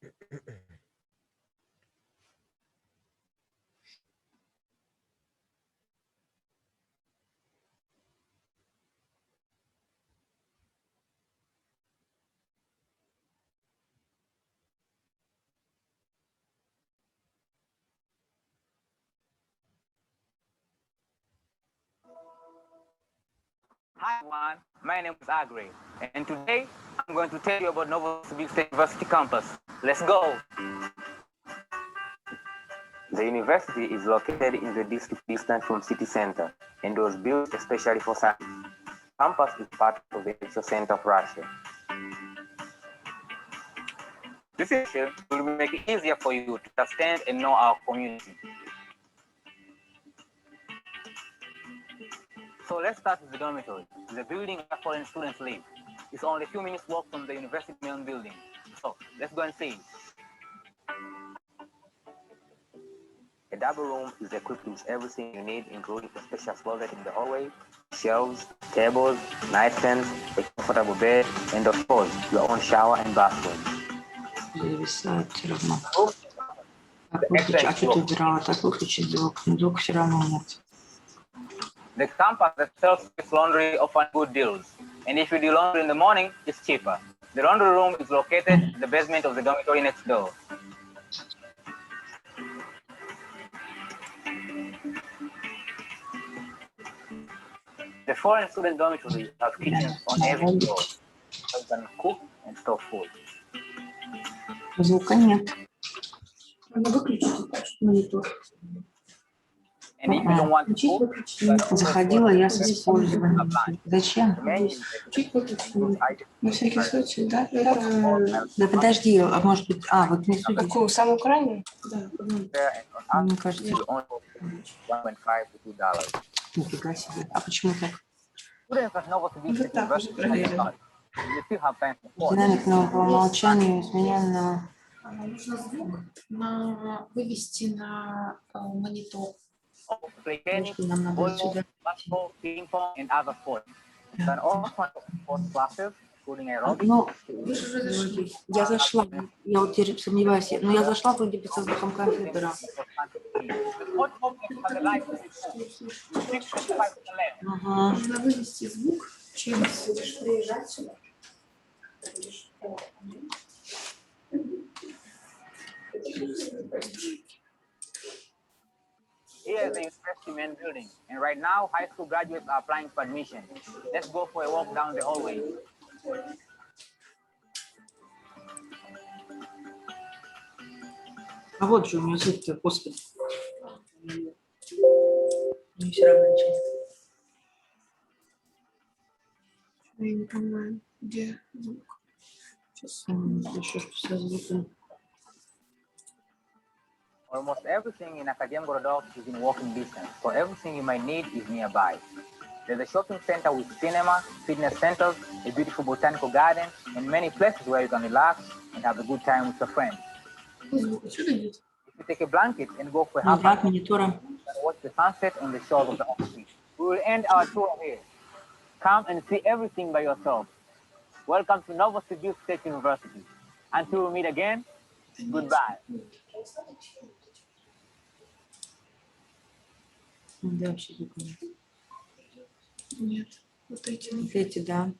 Hi everyone, my name is Agri, and today I'm going to tell you about Novosibirsk State University campus. Let's go! The university is located in the district distant from city center and was built especially for science. The campus is part of the Industrial Center of Russia. This issue will make it easier for you to understand and know our community. So let's start with the dormitory, the building where foreign students live. It's only a few minutes walk from the university main building. So let's go and see. A double room is equipped with everything you need, including a special closet in the hallway, shelves, tables, nightstands, a comfortable bed, and of course, your own shower and bathroom. Зависает все равно. Так, выключи. А что ты убирала? Так выключи звук. Звук все равно нет. The campus has self-service laundry offering good deals. And if you do laundry in the morning, it's cheaper. The laundry room is located in the basement of the dormitory next door. The foreign student dormitory has kitchens on every floor. So you can cook and store food. Звука нет. Надо выключить монитор. And if you don't want to cook, Заходила я с использованием. Зачем? На всякий случай, да? Да подожди, а может быть... А, вот внизу. Какую? Самую крайнюю? Да. Мне кажется... Нифига себе. А почему так? Вот так уже проверила. Динамик по умолчанию изменен на... Нужно звук вывести на монитор. Нам надо сюда. Ну, я зашла, я вот теперь сомневаюсь, но я зашла вроде бы со звуком компьютера. Нужно вывести звук через приезжать сюда. Here is the university main building, and right now high school graduates are applying for admission. Let's go for a walk down the hallway. А вот же у меня звук-то, господи. Мне все равно ничего. Я не понимаю, где звук. Сейчас еще что со звуком. Almost everything in Akademgorodok is in walking distance, so everything you might need is nearby. There's a shopping center with cinema, fitness centers, a beautiful botanical garden, and many places where you can relax and have a good time with your friends. If you take a blanket and go for a half hour, you can watch the sunset on the shores of the ocean. We will end our tour here. Come and see everything by yourself. Welcome to Novosibirsk State University. Until we meet again, goodbye. Да, вообще звука нет. Нет, вот эти. Вот эти, да.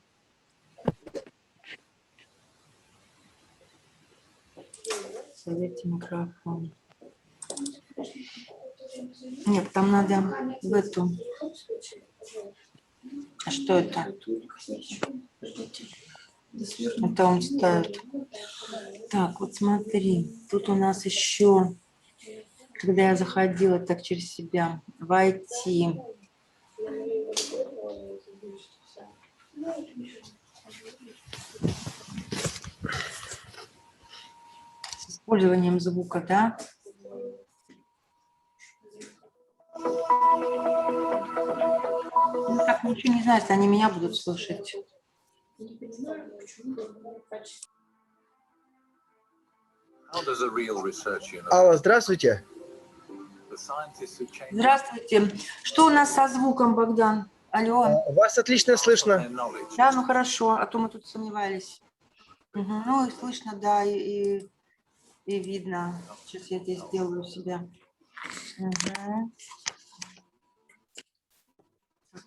Советьте микрофон. Нет, там надо в эту. А что это? Это он ставит. Так, вот смотри. Тут у нас еще, когда я заходила так через себя, войти. С использованием звука, да? Ну, так ничего не знаю, если они меня будут слышать. Алло, здравствуйте. Здравствуйте. Что у нас со звуком, Богдан? Алло. Вас отлично слышно. Да, ну хорошо, а то мы тут сомневались. Угу. Ну и слышно, да, и и видно. Сейчас я здесь сделаю себя. Угу.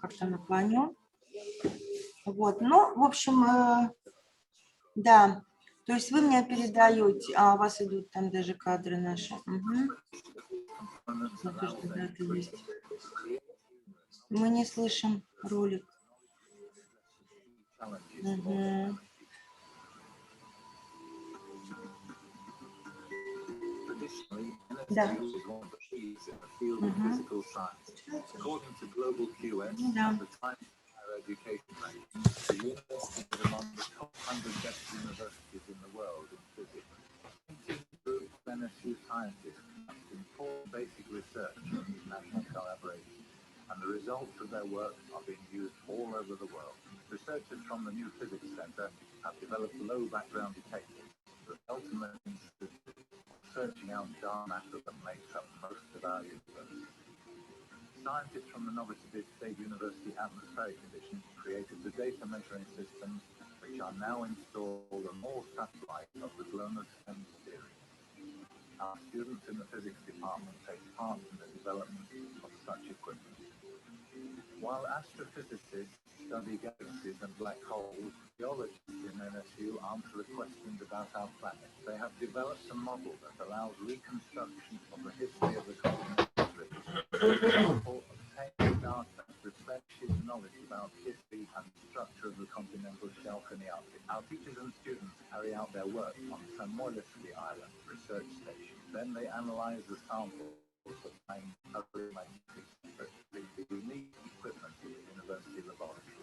Как-то наклоню. Вот, ну, в общем, да. То есть вы мне передаете, а у вас идут там даже кадры наши. Угу. То, что да, это есть. Мы не слышим ролик. Угу. Да. Education rate, the university is among the top 100 best universities in the world in physics. 19 groups of NSU scientists conduct important basic research in international collaboration, and the results of their work are being used all over the world. Researchers from the New Physics Center have developed low background detectors that ultimately searching out dark matter that makes up most of our universe. Scientists from the Novosibirsk State University Atmospheric Division created the data measuring systems which are now installed on all satellites of the GLONASS theory. Our students in the physics department take part in the development of such equipment. While astrophysicists study galaxies and black holes, geologists in NSU answer the questions about our planet. They have developed a model that allows reconstruction of the history of the continental drift. Obtaining data reflects his knowledge about history and the structure of the continental shelf in the Arctic. Our teachers and students carry out their work on Samoylevsky Island Research Station. Then they analyze the samples of time electromagnetic with the unique equipment of the university laboratory.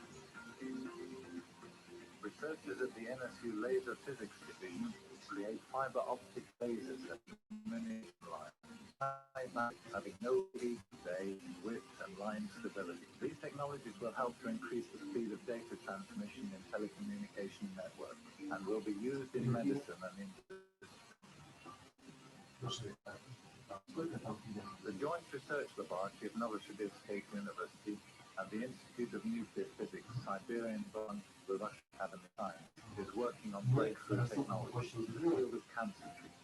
Researchers at the NSU Laser Physics Division create fiber optic lasers that illuminate lines, having no heat, day, width, and line stability. These technologies will help to increase the speed of data transmission in telecommunication networks and will be used in medicine and in the Joint Research Laboratory of Novosibirsk State University and the Institute of Nuclear Physics, Siberian Bond, the Russian Academy of Science, is working on breakthrough technology in the field of cancer treatment.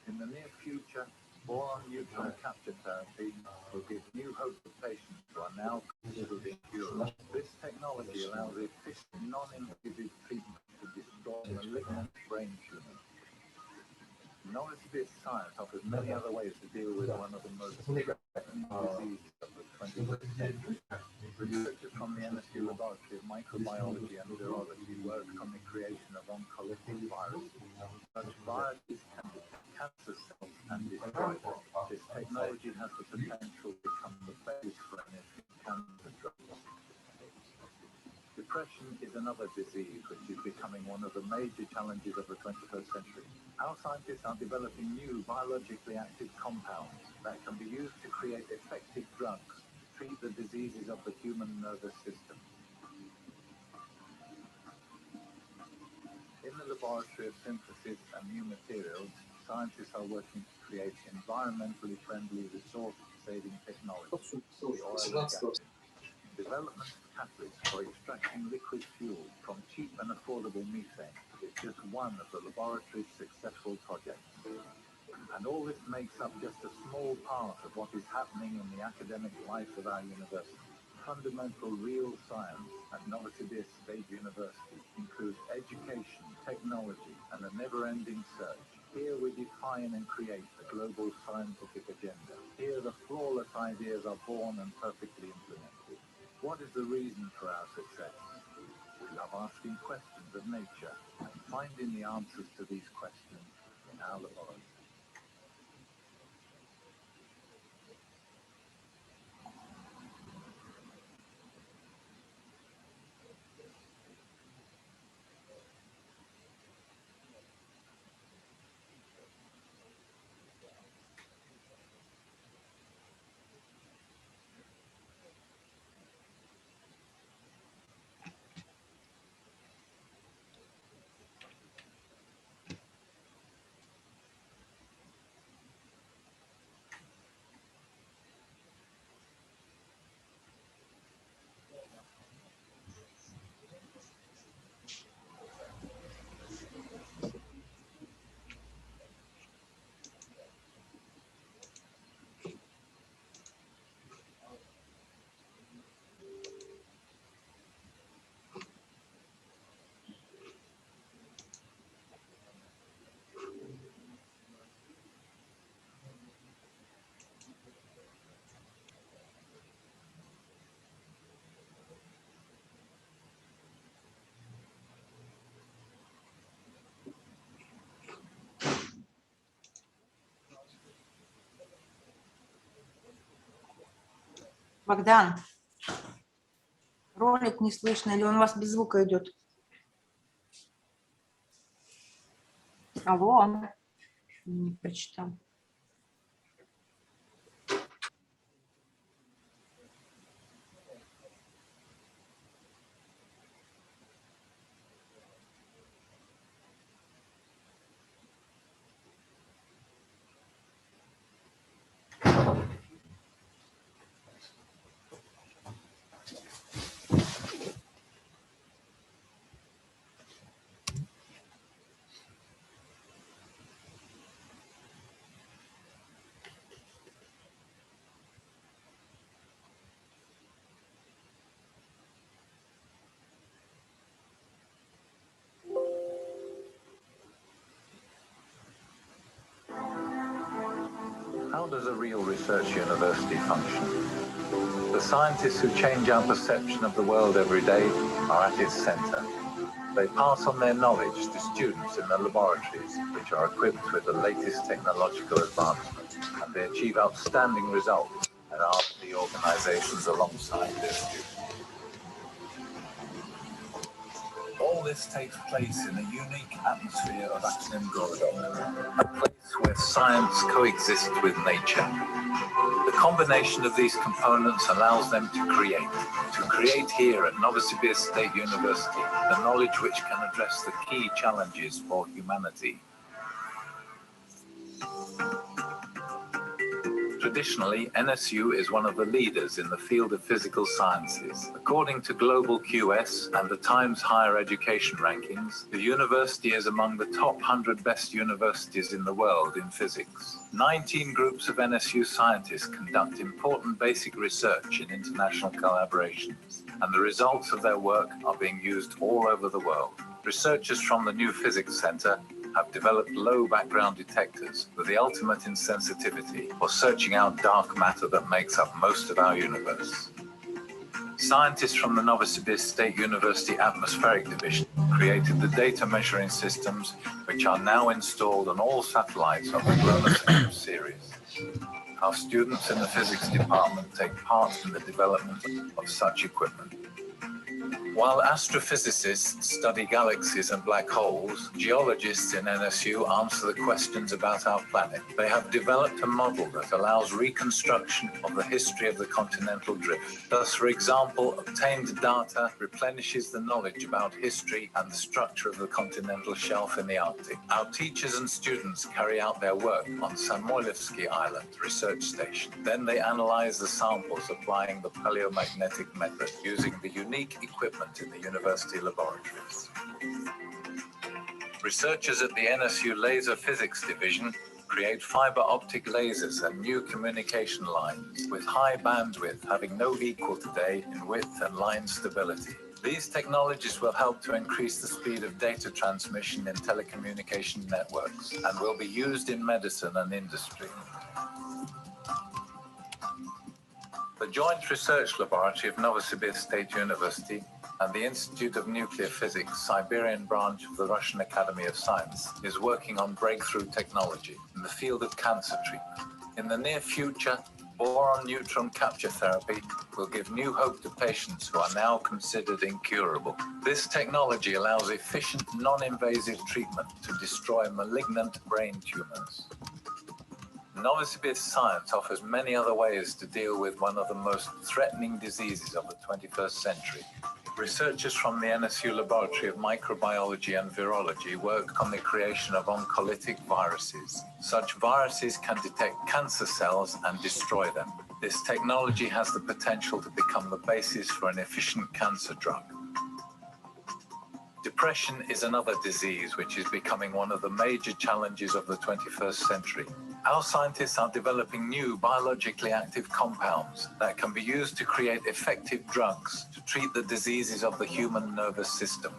In the near future, boron neutron capture therapy will give new hope to patients who are now considered incurable. This technology allows efficient, non-invasive treatment to destroy malignant brain tumors. Novosibirsk science offers many other ways to deal with one of the most threatening diseases of the 21st century. Researchers from the NSU Laboratory of Microbiology and Virology work on the creation of oncolytic viruses. Such viruses can detect cancer cells and destroy them. This technology has the potential to become the basis for any cancer drugs. Depression is another disease which is becoming one of the major challenges of the 21st century. Our scientists are developing new biologically active compounds that can be used to create effective drugs to treat the diseases of the human nervous system. In the Laboratory of Synthesis and New Materials, scientists are working to create environmentally friendly, resource-saving technology. The oil and gas development of catalysts for extracting liquid fuel from cheap and affordable methane is just one of the laboratory's successful projects. And all this makes up just a small part of what is happening in the academic life of our university. Fundamental real science at Novosibirsk State University includes education, technology, and a never-ending search. Here we define and create the global scientific agenda. Here the flawless ideas are born and perfectly implemented. What is the reason for our success? We love asking questions of nature and finding the answers to these questions in our laboratory. Богдан, ролик не слышно, или он у вас без звука идет? Алло, не прочитал. How does a real research university function? The scientists who change our perception of the world every day are at its center. They pass on their knowledge to students in the laboratories, which are equipped with the latest technological advancements, and they achieve outstanding results at R&D organizations alongside their students. All this takes place in a unique atmosphere of Akademgorodok, a place where science coexists with nature. The combination of these components allows them to create here at Novosibirsk State University the knowledge which can address the key challenges for humanity. Traditionally, NSU is one of the leaders in the field of physical sciences. According to Global QS and the Times Higher Education rankings, the university is among the top 100 best universities in the world in physics. 19 groups of NSU scientists conduct important basic research in international collaborations, and the results of their work are being used all over the world. Researchers from the New Physics Center have developed low background detectors with the ultimate in sensitivity for searching out dark matter that makes up most of our universe. Scientists from the Novosibirsk State University Atmospheric Division created the data measuring systems which are now installed on all satellites of the GLONASS M series. Our students in the physics department take part in the development of such equipment. While astrophysicists study galaxies and black holes, geologists in NSU answer the questions about our planet. They have developed a model that allows reconstruction of the history of the continental drift. Thus, for example, obtained data replenishes the knowledge about history and the structure of the continental shelf in the Arctic. Our teachers and students carry out their work on Samoilevsky Island research station. Then they analyze the samples applying the paleomagnetic method using the unique equipment in the university laboratories. Researchers at the NSU Laser Physics Division create fiber optic lasers and new communication lines with high bandwidth having no equal today in width and line stability. These technologies will help to increase the speed of data transmission in telecommunication networks and will be used in medicine and industry. The Joint Research Laboratory of Novosibirsk State University and the Institute of Nuclear Physics, Siberian branch of the Russian Academy of Science, is working on breakthrough technology in the field of cancer treatment. In the near future, boron neutron capture therapy will give new hope to patients who are now considered incurable. This technology allows efficient, non-invasive treatment to destroy malignant brain tumors. Novosibirsk science offers many other ways to deal with one of the most threatening diseases of the 21st century. Researchers from the NSU Laboratory of Microbiology and Virology work on the creation of oncolytic viruses. Such viruses can detect cancer cells and destroy them. This technology has the potential to become the basis for an efficient cancer drug. Depression is another disease which is becoming one of the major challenges of the 21st century. Our scientists are developing new biologically active compounds that can be used to create effective drugs to treat the diseases of the human nervous system.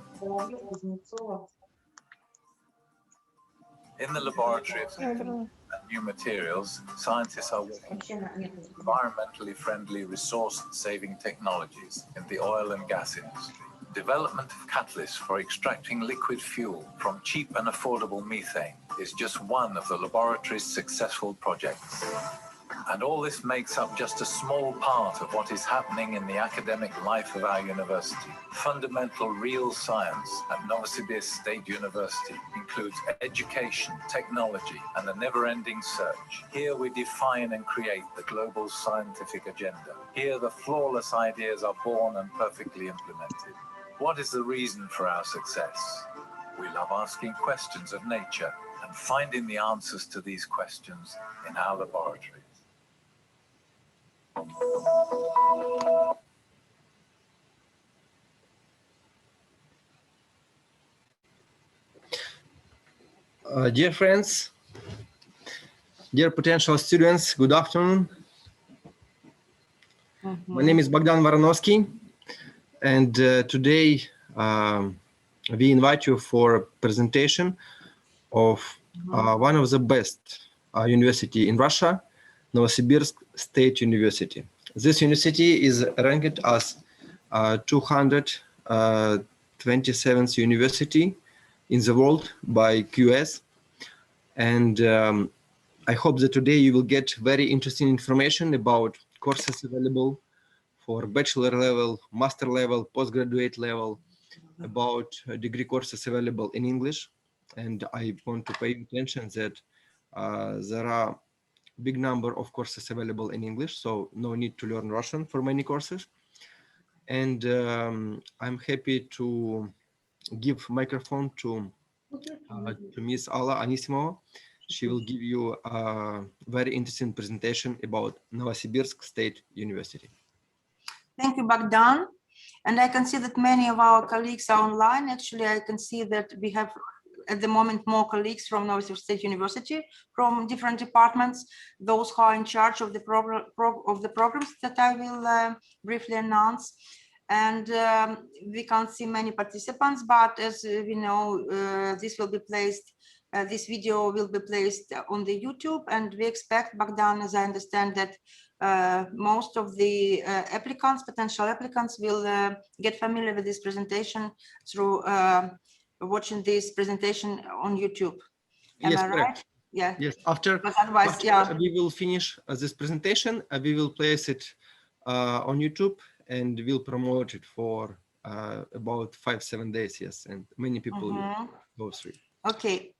In the laboratory of and new materials, scientists are working on environmentally friendly resource-saving technologies in the oil and gas industry. Development of catalysts for extracting liquid fuel from cheap and affordable methane is just one of the laboratory's successful projects. And all this makes up just a small part of what is happening in the academic life of our university. Fundamental real science at Novosibirsk State University includes education, technology, and a never-ending search. Here we define and create the global scientific agenda. Here the flawless ideas are born and perfectly implemented. What is the reason for our success? We love asking questions of nature and finding the answers to these questions in our laboratories. Dear friends, dear potential students, good afternoon. My name is Bogdan Varanovsky, and today we invite you for a presentation of one of the best university in Russia, Novosibirsk State University. This university is ranked as 227th university in the world by QS, and I hope that today you will get very interesting information about courses available for bachelor level, master level, postgraduate level, about degree courses available in English. And I want to pay attention that there are big number of courses available in English, so no need to learn Russian for many courses. And I'm happy to give microphone to Miss Alla Anisimova. She will give you a very interesting presentation about Novosibirsk State University. Thank you, Bogdan. And I can see that many of our colleagues are online. Actually, I can see that we have at the moment more colleagues from Novosibirsk State University from different departments, those who are in charge of the programs that I will briefly announce. And we can't see many participants, but as we know, this will be placed, this video will be placed on the YouTube, and we expect, Bogdan, as I understand, that most of the applicants, potential applicants, will get familiar with this presentation through watching this presentation on YouTube. Am Yes, I correct. right? Yeah. Yes, after we will finish this presentation, we will place it on YouTube, and we'll promote it for about 5-7 days. Yes, and many people will go through. Okay.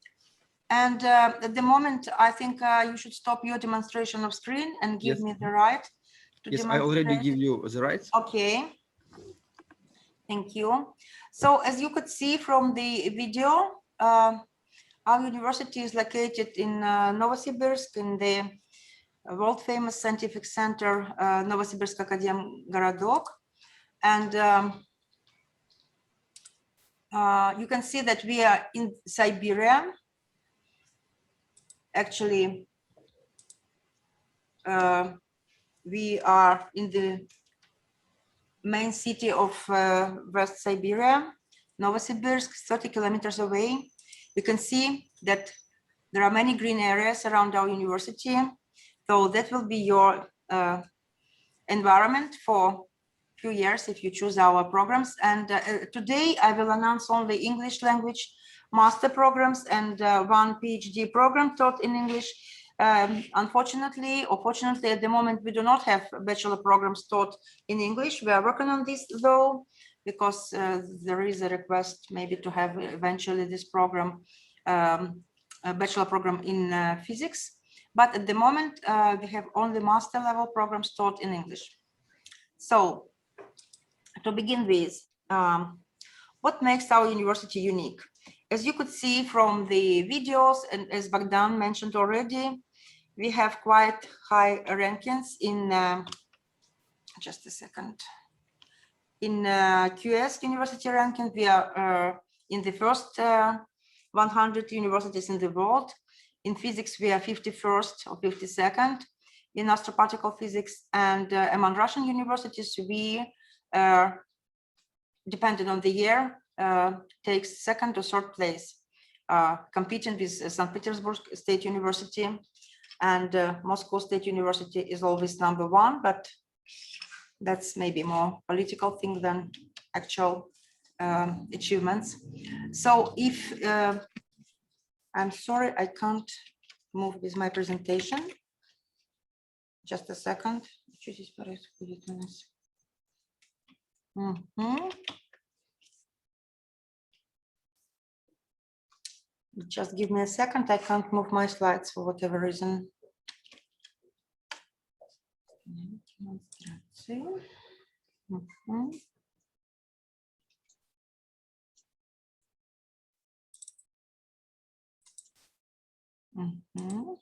And at the moment, I think you should stop your demonstration of screen and give me the right to demonstrate. I already give you the rights. Okay. Thank you. So as you could see from the video, our university is located in Novosibirsk, in the world famous scientific center, Novosibirsk Akademgorodok. And you can see that we are in Siberia. Actually, we are in the main city of West Siberia, Novosibirsk, 30 kilometers away. You can see that there are many green areas around our university. So that will be your environment for a few years if you choose our programs. And today I will announce only English language master programs and one PhD program taught in English. Unfortunately, or fortunately, at the moment, we do not have bachelor programs taught in English. We are working on this though, because there is a request maybe to have eventually this program, a bachelor program in physics. But at the moment, we have only master level programs taught in English. So to begin with, what makes our university unique? As you could see from the videos, and as Bogdan mentioned already, we have quite high rankings in, just a second, in QS university ranking. We are in the first 100 universities in the world. In physics, we are 51st or 52nd in astroparticle physics, and among Russian universities, we, depending on the year, takes second or third place, competing with St. Petersburg State University, and Moscow State University is always number one, but that's maybe more political thing than actual achievements. So if, I'm sorry, I can't move with my presentation. Just a second. Что здесь происходит у нас? Мгм. Just give me a second. I can't move my slides for whatever reason. Демонстрации. Мгм. Мгм.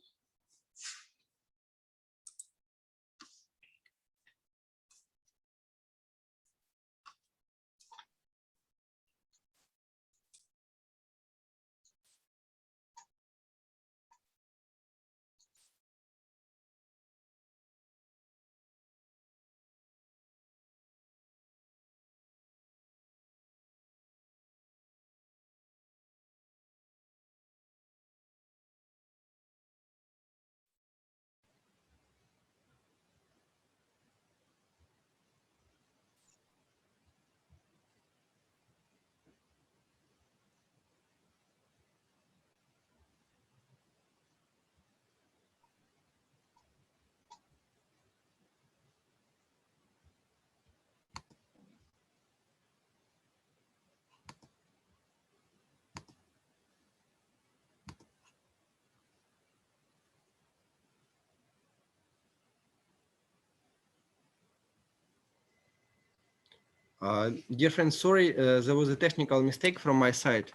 Dear friends, sorry, there was a technical mistake from my side.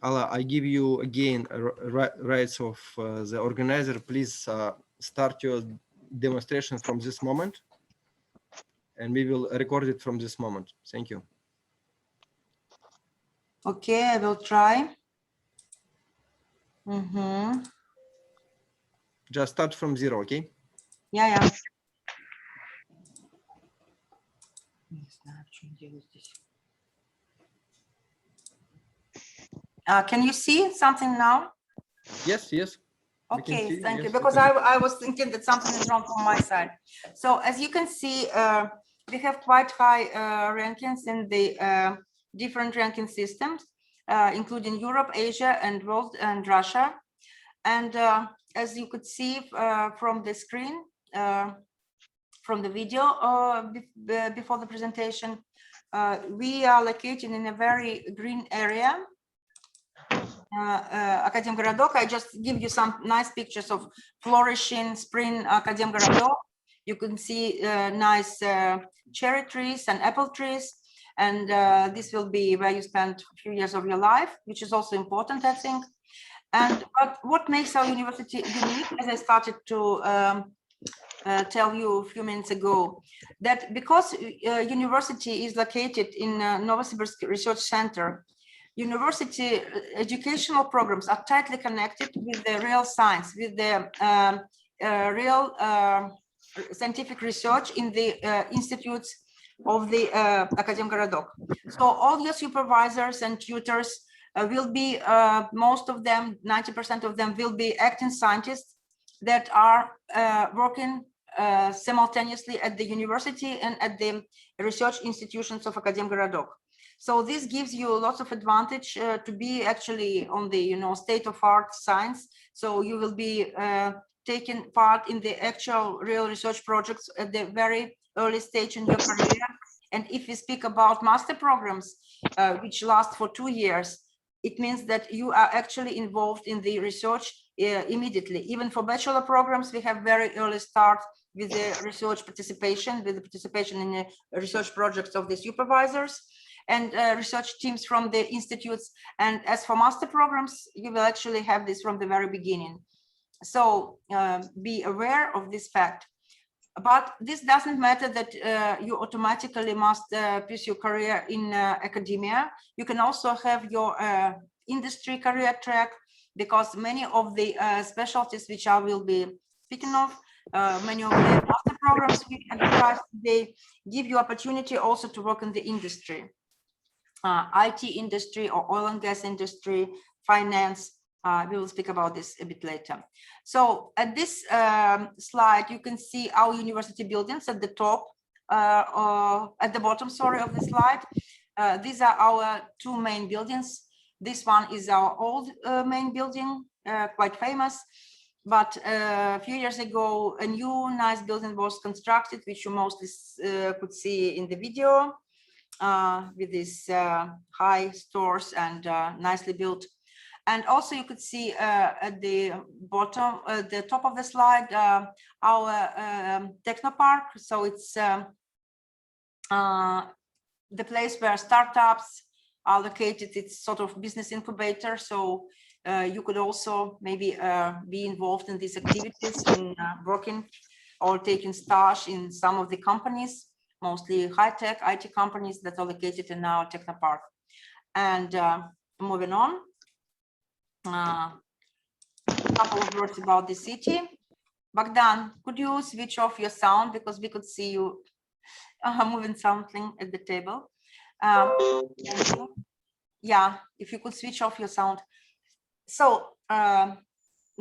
Alla, I give you again rights of the organizer. Please start your demonstration from this moment, and we will record it from this moment. Thank you. Okay, I will try. Мгм. Just start from zero, okay? Я. Не знаю, в чем дело здесь. Can you see something now? Yes, yes. We can Okay, see, thank you. yes, Because okay. I was thinking that something is wrong from my side. So as you can see, we have quite high rankings in the different ranking systems, including Europe, Asia, and world and Russia. And as you could see from the screen, from the video before the presentation, we are located in a very green area. Академгородок. I just give you some nice pictures of flourishing spring Академгородок. You can see nice cherry trees and apple trees, and this will be where you spend a few years of your life, which is also important, I think. And but what makes our university unique, as I started to tell you a few minutes ago, that because university is located in Novosibirsk Research Center, university educational programs are tightly connected with the real science, with the real scientific research in the institutes of the Akademgorodok. So all your supervisors and tutors will be, most of them, 90% of them will be acting scientists that are working simultaneously at the university and at the research institutions of Akademgorodok. So this gives you lots of advantage to be actually on the state-of-art science. So you will be taking part in the actual real research projects at the very early stage in your career. And if we speak about master programs, which last for 2 years, it means that you are actually involved in the research immediately. Even for bachelor programs, we have very early start with the research participation, with the participation in the research projects of the supervisors and research teams from the institutes. And as for master programs, you will actually have this from the very beginning. So be aware of this fact. But this doesn't matter that you automatically must pursue career in academia. You can also have your industry career track, because many of the specialties which I will be speaking of, many of the master programs we advertise, they give you opportunity also to work in the industry, IT industry or oil and gas industry, finance. We will speak about this a bit later. So at this slide, you can see our university buildings at the top, at the bottom, sorry, of the slide. These are our 2 main buildings. This one is our old main building, quite famous. but a few years ago, a new nice building was constructed, which you mostly could see in the video, with these high stores and nicely built. And also you could see at the bottom, the top of the slide, our Techno Park. So it's the place where startups are located. It's sort of business incubator. So you could also maybe be involved in these activities in working or taking stage in some of the companies, mostly high-tech IT companies that are located in our Techno Park. And moving on, a couple of words about the city. Bogdan, could you switch off your sound, because we could see you moving something at the table. Yeah, if you could switch off your sound. So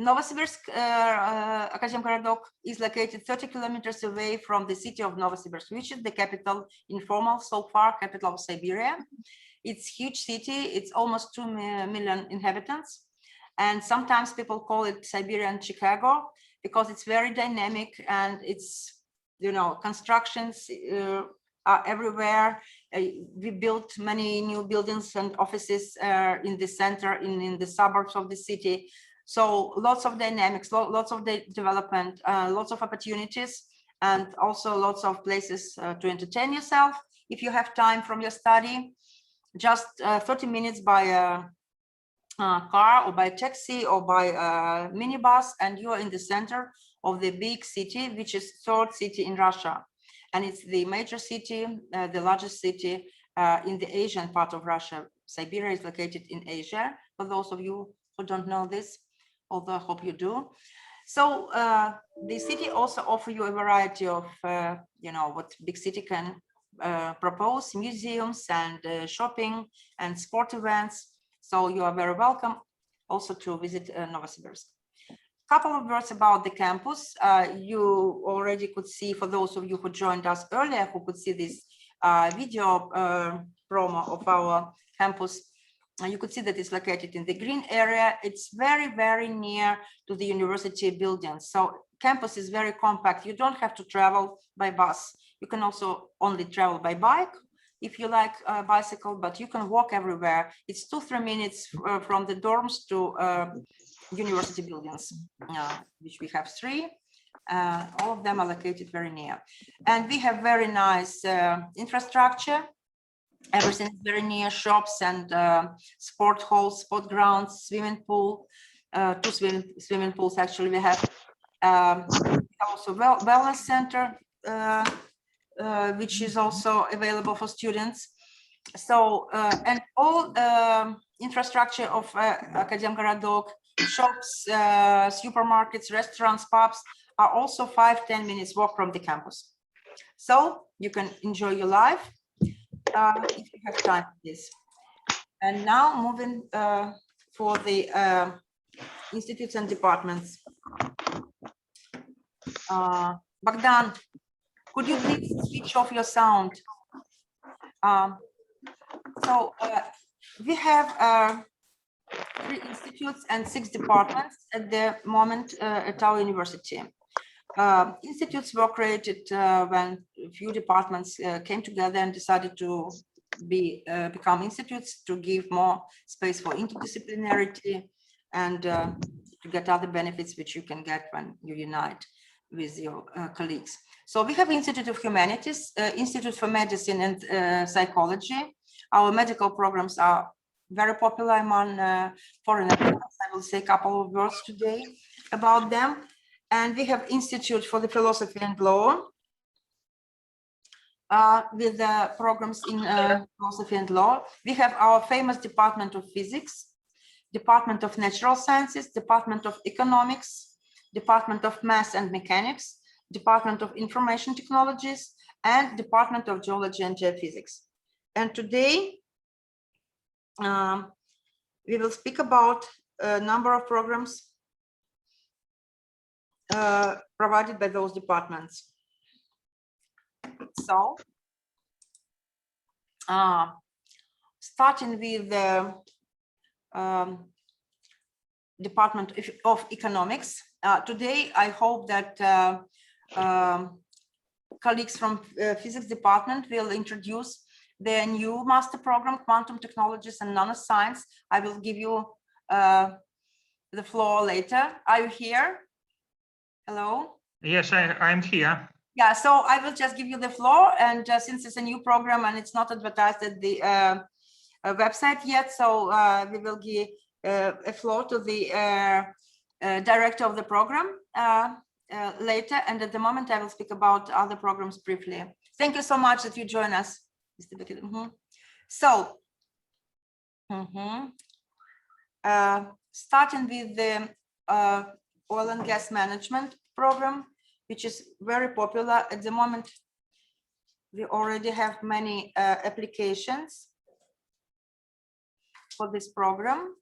Novosibirsk Akademgorodok is located 30 kilometers away from the city of Novosibirsk, which is the capital, informal so far, capital of Siberia. It's a huge city. It's almost 2 million inhabitants. And sometimes people call it Siberian Chicago because it's very dynamic and it's, you know, constructions are everywhere. We built many new buildings and offices in the center, in the suburbs of the city. So lots of dynamics, lots of development, lots of opportunities, and also lots of places to entertain yourself. If you have time from your study, just 30 minutes by a car or by a taxi or by a minibus, and you are in the center of the big city, which is third city in Russia. And it's the major city, the largest city in the Asian part of Russia. Siberia is located in Asia, for those of you who don't know this, although I hope you do. So the city also offers you a variety of, you know, what big city can propose, museums and shopping and sport events. So you are very welcome also to visit Novosibirsk. Couple of words about the campus. You already could see, for those of you who joined us earlier, who could see this video promo of our campus, you could see that it's located in the green area. It's very, very near to the university buildings. So campus is very compact. You don't have to travel by bus. You can also only travel by bike if you like a bicycle, but you can walk everywhere. It's 2-3 minutes from the dorms to university buildings, which we have 3. All of them are located very near. And we have very nice infrastructure. Everything is very near, shops and sport halls, sport grounds, swimming pool, 2 swimming pools actually we have. Also wellness center, which is also available for students. So, and all infrastructure of Akademgorodok, shops, supermarkets, restaurants, pubs are also 5-10 minutes walk from the campus. So you can enjoy your life if you have time for this. And now moving for the institutes and departments. Bogdan, could you please switch off your sound? So we have 3 institutes and 6 departments at the moment at our university. Institutes were created when a few departments came together and decided to become institutes to give more space for interdisciplinarity and to get other benefits which you can get when you unite with your colleagues. So we have Institute of Humanities, Institute for Medicine and Psychology. Our medical programs are very popular among foreigners. I will say a couple of words today about them. And we have Institute for the Philosophy and Law with programs in philosophy and law. We have our famous Department of Physics, Department of Natural Sciences, Department of Economics, Department of Math and Mechanics, Department of Information Technologies, and Department of Geology and Geophysics. And today, we will speak about a number of programs provided by those departments. So, starting with the Department of Economics. Today, I hope that colleagues from Physics Department will introduce the new master program, Quantum Technologies and Nanoscience. I will give you the floor later. Are you here? Hello? Yes, I'm here. Yeah, so I will just give you the floor, and since it's a new program and it's not advertised at the website yet, so we will give a floor to the director of the program later, and at the moment I will speak about other programs briefly. Thank you so much that you join us, Mr. Beckett. So, starting with the oil and gas management program, which is very popular at the moment. We already have many applications for this program.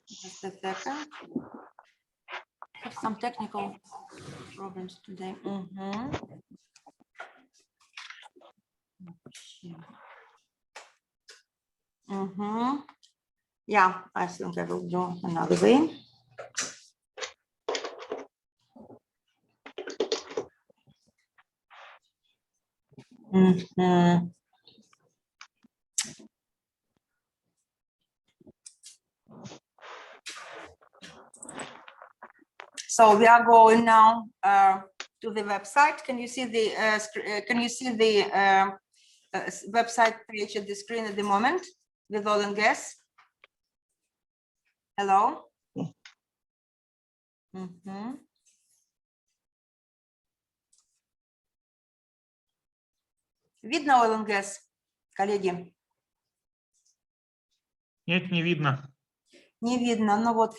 Just a second. I have some technical problems today. Yeah, I think I will do another way. So we are going now to the website. Can you see the website page at the screen at the moment with oil and gas? Hello. Видно oil and gas, коллеги? Нет, не видно. Не видно, ну вот.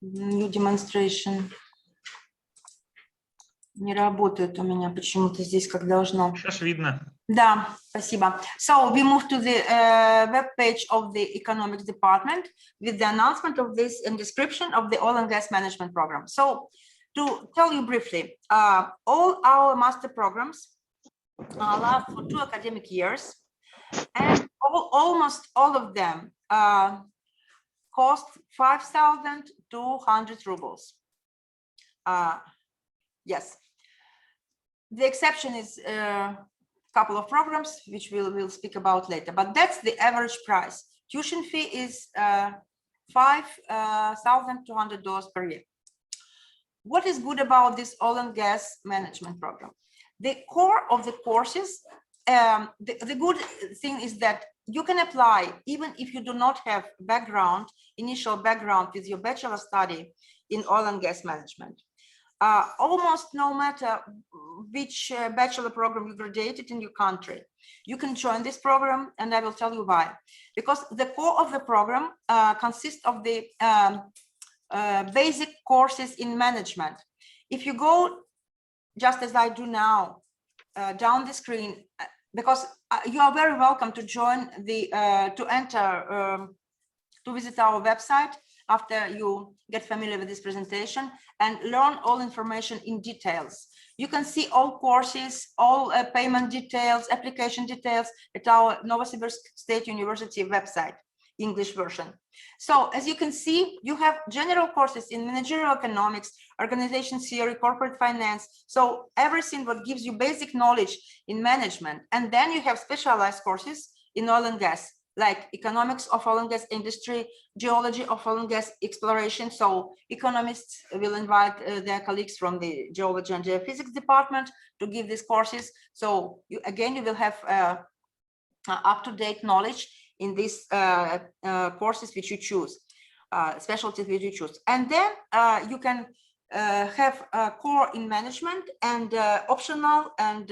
New demonstration. Не работает у меня почему-то здесь, как должно. Сейчас видно. Да, спасибо. So we move to the web page of the economics department with the announcement of this and description of the oil and gas management program. So to tell you briefly, all our master programs last for 2 academic years, and almost all of them cost 5,200 rubles. Yes. The exception is a couple of programs, which we'll speak about later, but that's the average price. Tuition fee is $5,200 per year. What is good about this oil and gas management program? The core of the courses, the good thing is that you can apply even if you do not have initial background with your bachelor study in oil and gas management. Almost no matter which bachelor program you graduated in your country, you can join this program, and I will tell you why. Because the core of the program consists of the basic courses in management. If you go, just as I do now, down the screen, because you are very welcome to join the, to visit our website after you get familiar with this presentation and learn all information in details. You can see all courses, all payment details, application details at our Novosibirsk State University website, English version. So as you can see, you have general courses in managerial economics, organization theory, corporate finance. So everything what gives you basic knowledge in management. And then you have specialized courses in oil and gas, like economics of oil and gas industry, geology of oil and gas exploration. So economists will invite their colleagues from the Geology and Geophysics department to give these courses. So you will have up-to-date knowledge in these courses which you choose, specialties which you choose. And then you can have a core in management and optional and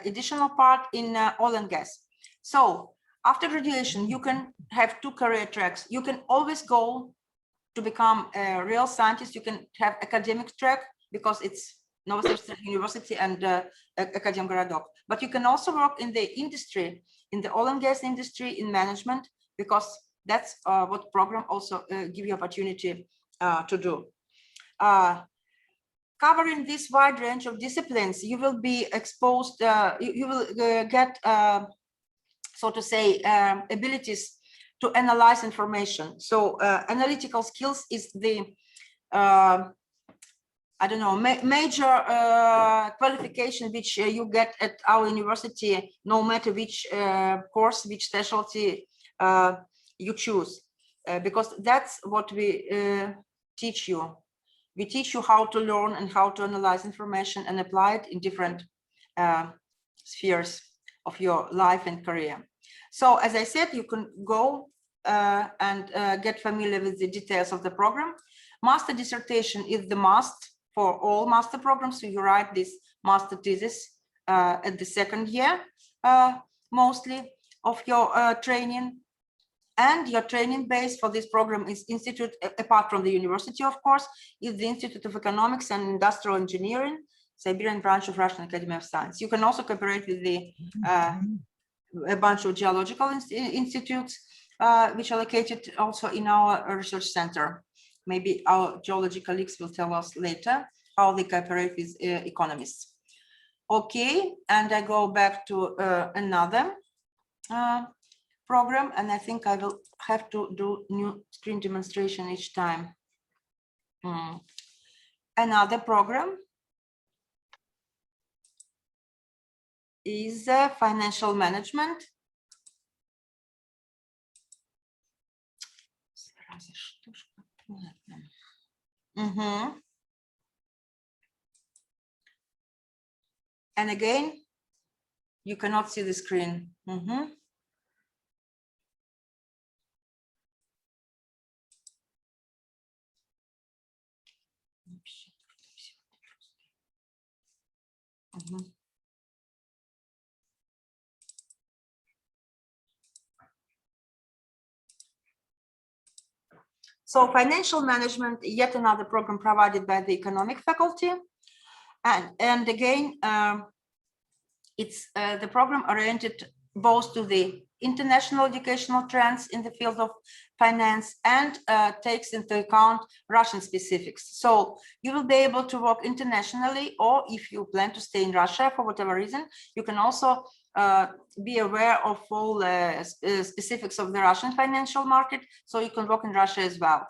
additional part in oil and gas. So after graduation, you can have 2 career tracks. You can always go to become a real scientist. You can have academic track because it's Novosibirsk State University and Akademgorodok. But you can also work in the industry, in the oil and gas industry, in management, because that's what program also give you opportunity to do. Covering this wide range of disciplines, you will be exposed, you will get so to say, abilities to analyze information. So analytical skills is the I don't know, major qualification which you get at our university, no matter which course, which specialty you choose, because that's what we teach you. We teach you how to learn and how to analyze information and apply it in different spheres of your life and career. So as I said, you can go and get familiar with the details of the program. Master dissertation is the must for all master programs. So you write this master thesis at the second year, mostly of your training. And your training base for this program is institute, apart from the university, of course, is the Institute of Economics and Industrial Engineering, Siberian branch of Russian Academy of Science. You can also cooperate with the a bunch of geological institutes, which are located also in our research center. Maybe our geology colleagues will tell us later how they cooperate with economists. Okay, and I go back to another program, and I think I will have to do new screen demonstration each time. Another program is financial management. And again, you cannot see the screen. So financial management, yet another program provided by the economic faculty. And again, it's the program oriented both to the international educational trends in the field of finance and takes into account Russian specifics. So you will be able to work internationally, or if you plan to stay in Russia for whatever reason, you can also be aware of all specifics of the Russian financial market, so you can work in Russia as well.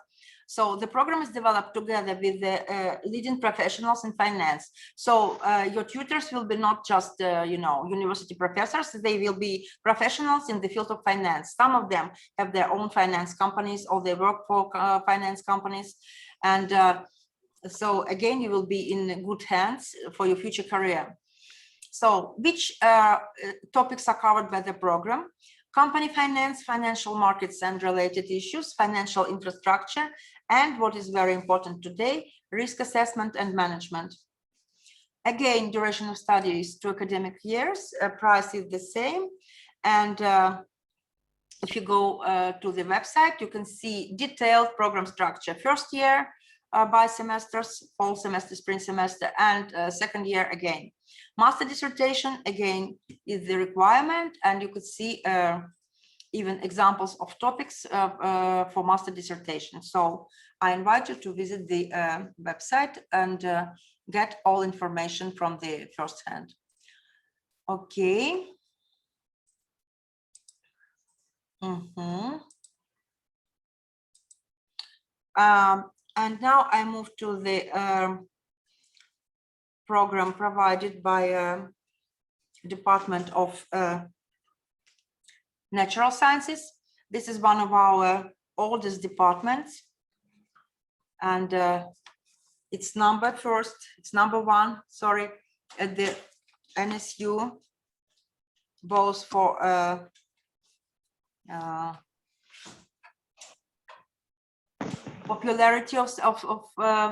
So the program is developed together with the leading professionals in finance. So your tutors will be not just, university professors, they will be professionals in the field of finance. Some of them have their own finance companies, or they work for finance companies. And so again, you will be in good hands for your future career. So which topics are covered by the program? Company finance, financial markets and related issues, financial infrastructure, and what is very important today, risk assessment and management. Again, duration of study is 2 academic years, price is the same. And if you go to the website, you can see detailed program structure. First year by semesters, fall semester, spring semester, and second year again. Master dissertation, again, is the requirement, and you could see even examples of topics for master dissertation. So I invite you to visit the website and get all information from the first hand. Okay. And now I move to the program provided by Department of Natural Sciences. This is one of our oldest departments, and it's numbered first. It's number 1, sorry, at the NSU, both for popularity of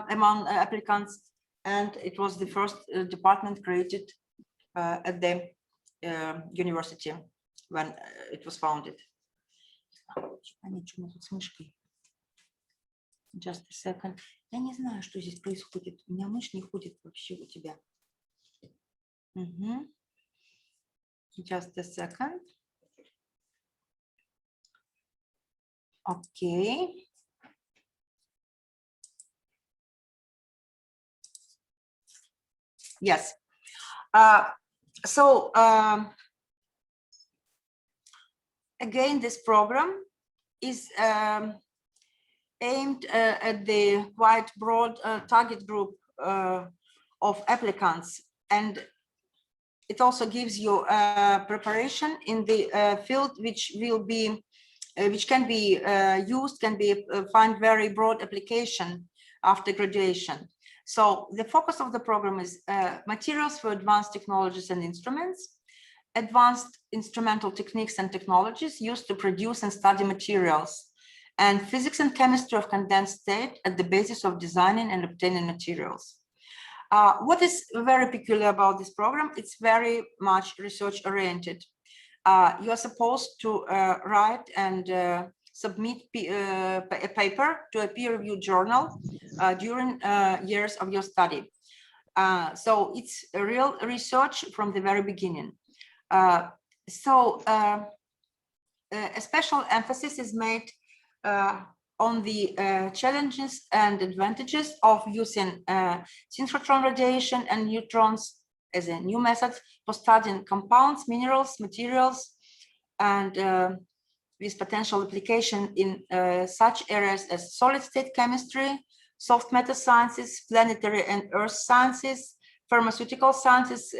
among applicants, and it was the first department created at the university when it was founded. Just a second. Я не знаю, что здесь происходит. У меня мышь не ходит вообще у тебя. Just a second. Okay. Yes. So again, this program is aimed at the quite broad target group of applicants, and it also gives you preparation in the field which will be which can be used, can be find very broad application after graduation. So the focus of the program is materials for advanced technologies and instruments, advanced instrumental techniques and technologies used to produce and study materials, and physics and chemistry of condensed state at the basis of designing and obtaining materials. What is very peculiar about this program? It's very much research oriented. You are supposed to write and submit a paper to a peer-reviewed journal during years of your study. So it's a real research from the very beginning. A special emphasis is made on the challenges and advantages of using synchrotron radiation and neutrons as a new method for studying compounds, minerals, materials, and with potential application in such areas as solid state chemistry, soft matter sciences, planetary and earth sciences, pharmaceutical sciences,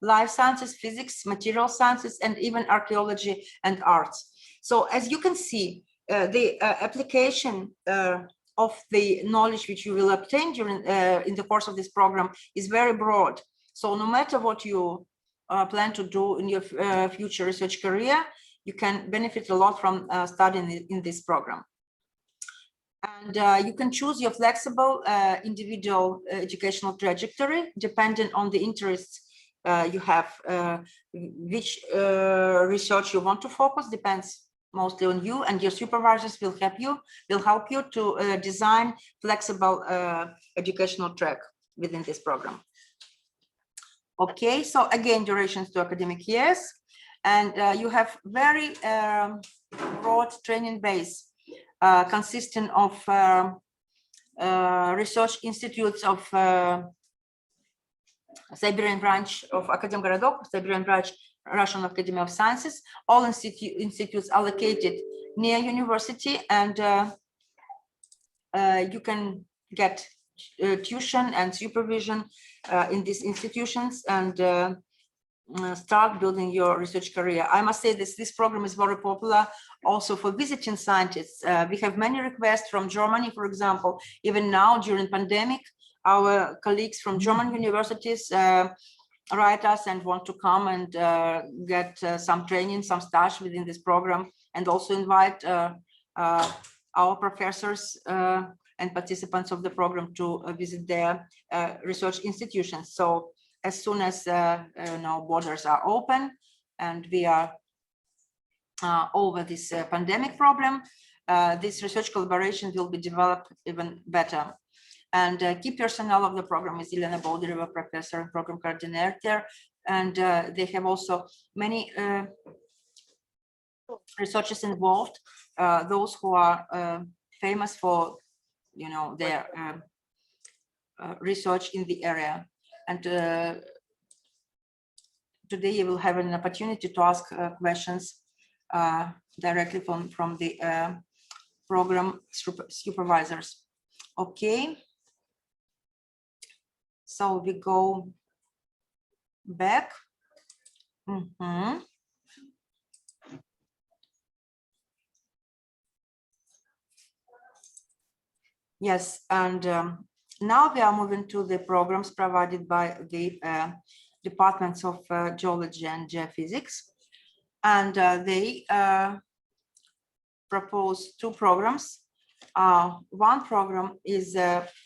life sciences, physics, material sciences, and even archaeology and arts. So as you can see, the application of the knowledge which you will obtain during in the course of this program is very broad. So no matter what you plan to do in your future research career, you can benefit a lot from studying in this program. And you can choose your flexible individual educational trajectory depending on the interests you have. Which research you want to focus depends mostly on you, and your supervisors will help you to design flexible educational track within this program. Okay, so again, durations to academic years, and you have very broad training base consisting of research institutes of Siberian branch of Akademgorodok, Siberian branch Russian Academy of Sciences. All institutes are located near university, and you can get tuition and supervision in these institutions and start building your research career. I must say this program is very popular also for visiting scientists. We have many requests from Germany, for example. Even now during pandemic, our colleagues from German universities write us and want to come and get some training, some stage within this program, and also invite our professors and participants of the program to visit their research institutions. So as soon as borders are open and we are over this pandemic problem, this research collaboration will be developed even better. And key personnel of the program is Elena Boldereva, professor and program coordinator, and they have also many researchers involved, those who are famous for their research in the area. And today you will have an opportunity to ask questions directly from the program supervisors. Okay. So we go back. Yes, and now we are moving to the programs provided by the departments of Geology and Geophysics, and they propose two programs. One program is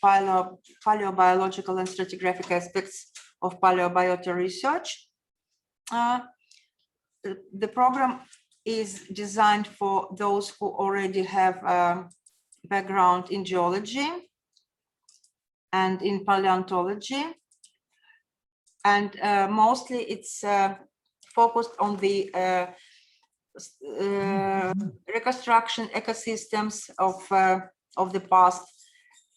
paleobiological and stratigraphic aspects of paleobiota research. The program is designed for those who already have background in geology and in paleontology, and mostly it's focused on the reconstruction ecosystems of the past,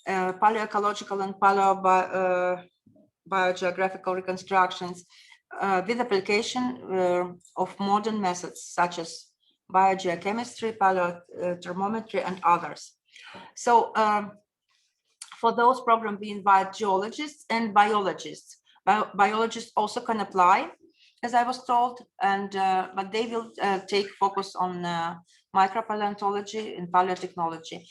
paleoecological and paleobiogeographical reconstructions with application of modern methods such as biogeochemistry, paleothermometry, and others. So for those programs, we invite geologists and biologists. Biologists also can apply, as I was told, and but they will take focus on micropaleontology and paleotechnology.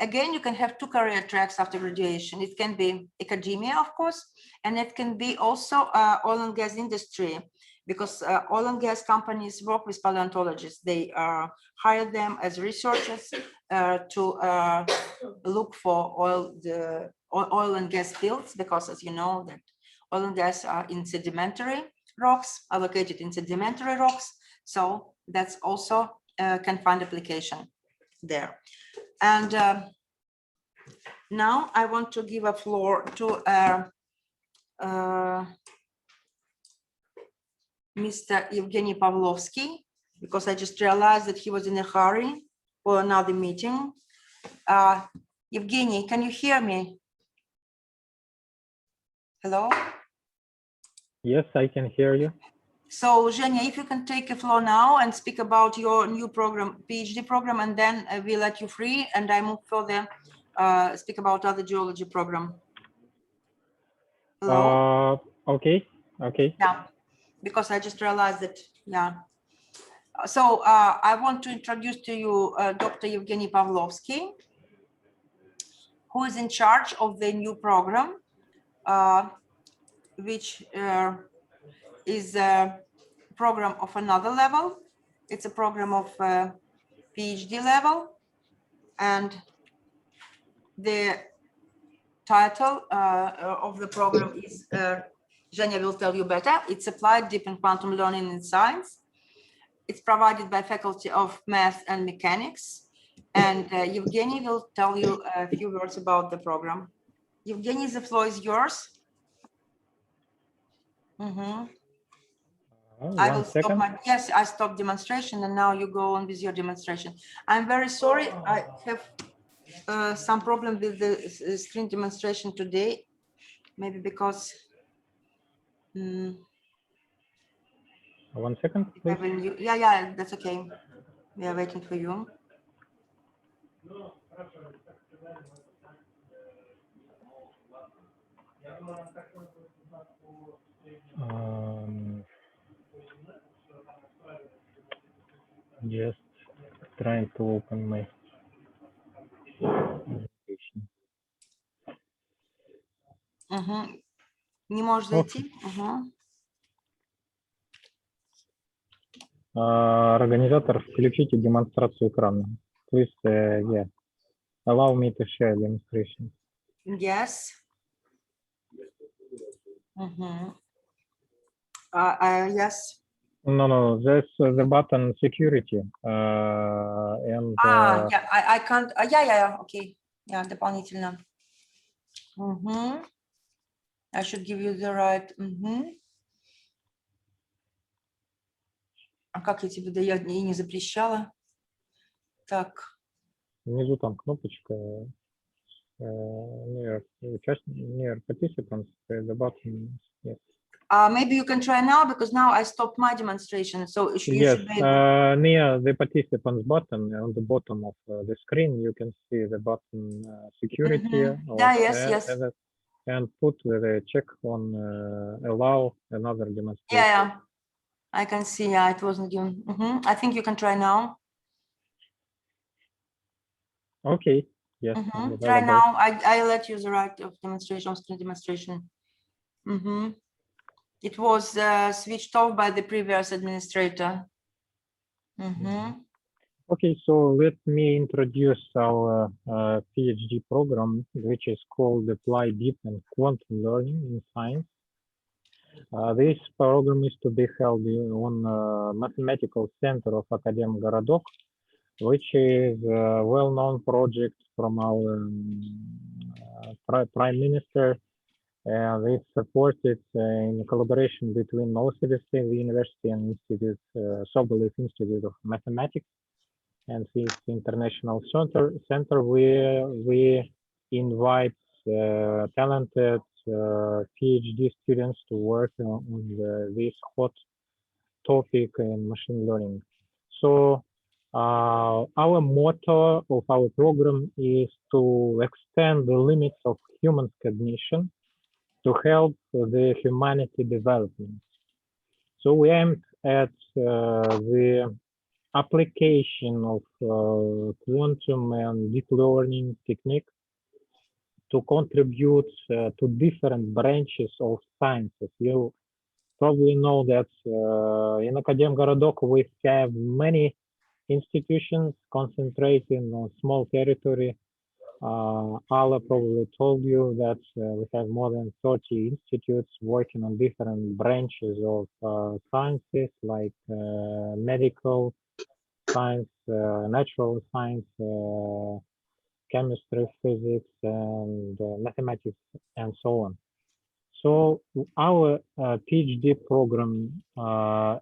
Again, you can have two career tracks after graduation. It can be academia, of course, and it can be also oil and gas industry, because oil and gas companies work with paleontologists. They hire them as researchers to look for oil and gas fields, because as you know that oil and gas are in sedimentary rocks, are located in sedimentary rocks. So that's also can find application there. And now I want to give a floor to Mr. Evgeny Pavlovsky, because I just realized that he was in a hurry for another meeting. Evgeny, can you hear me? Hello? Yes, I can hear you. So, Zhenya, if you can take a floor now and speak about your new program, PhD program, and then we'll let you free, and I move further, speak about other geology program. Hello? Okay. Yeah, because I just realized that, yeah. So I want to introduce to you Dr. Evgeny Pavlovsky, who is in charge of the new program, which is a program of another level. It's a program of PhD level, and the title of the program is, Zhenya will tell you better, it's Applied Deep and Quantum Learning in Science. It's provided by Faculty of Math and Mechanics, and Evgeny will tell you a few words about the program. Evgeny, the floor is yours. I will stop my, yes, I stopped demonstration, and now you go on with your demonstration. I'm very sorry, I have some problem with the screen demonstration today, maybe because 1 second, please. Yeah, that's okay. We are waiting for you. Just trying to open my presentation. Не можешь зайти? Организатор, включите демонстрацию экрана. Please, yeah, allow me to share demonstration. Yes. Yes. No, there's the button security. And yeah, I can't. Yeah, okay. Yeah, дополнительно. I should give you the right. А как я тебе, да я и не запрещала. Так. Внизу там кнопочка. Near participants, the button. Yes. Maybe you can try now, because now I stopped my demonstration. So you should be near the participants button on the bottom of the screen, you can see the button security. Yeah, yes. And put the check on allow another demonstration. Yeah, I can see. Yeah, it wasn't given. I think you can try now. Okay. Yes. Try now. I let you the right of demonstration, screen demonstration. It was switched off by the previous administrator. Okay, so let me introduce our PhD program, which is called Applied Deep and Quantum Learning in Science. This program is to be held on Mathematical Center of Akademgorodok, which is a well-known project from our Prime Minister. And it's supported in collaboration between Novosibirsk State University and Sobolev Institute of Mathematics and this international center where we invite talented PhD students to work on this hot topic in machine learning. So Our motto of our program is to extend the limits of human cognition to help the humanity development. So we aim at the application of quantum and deep learning techniques to contribute to different branches of sciences. You probably know that in Akademgorodok we have many institutions concentrating on small territory. Ala probably told you that we have more than 30 institutes working on different branches of sciences like medical science, natural science, chemistry, physics, and mathematics, and so on. So our PhD program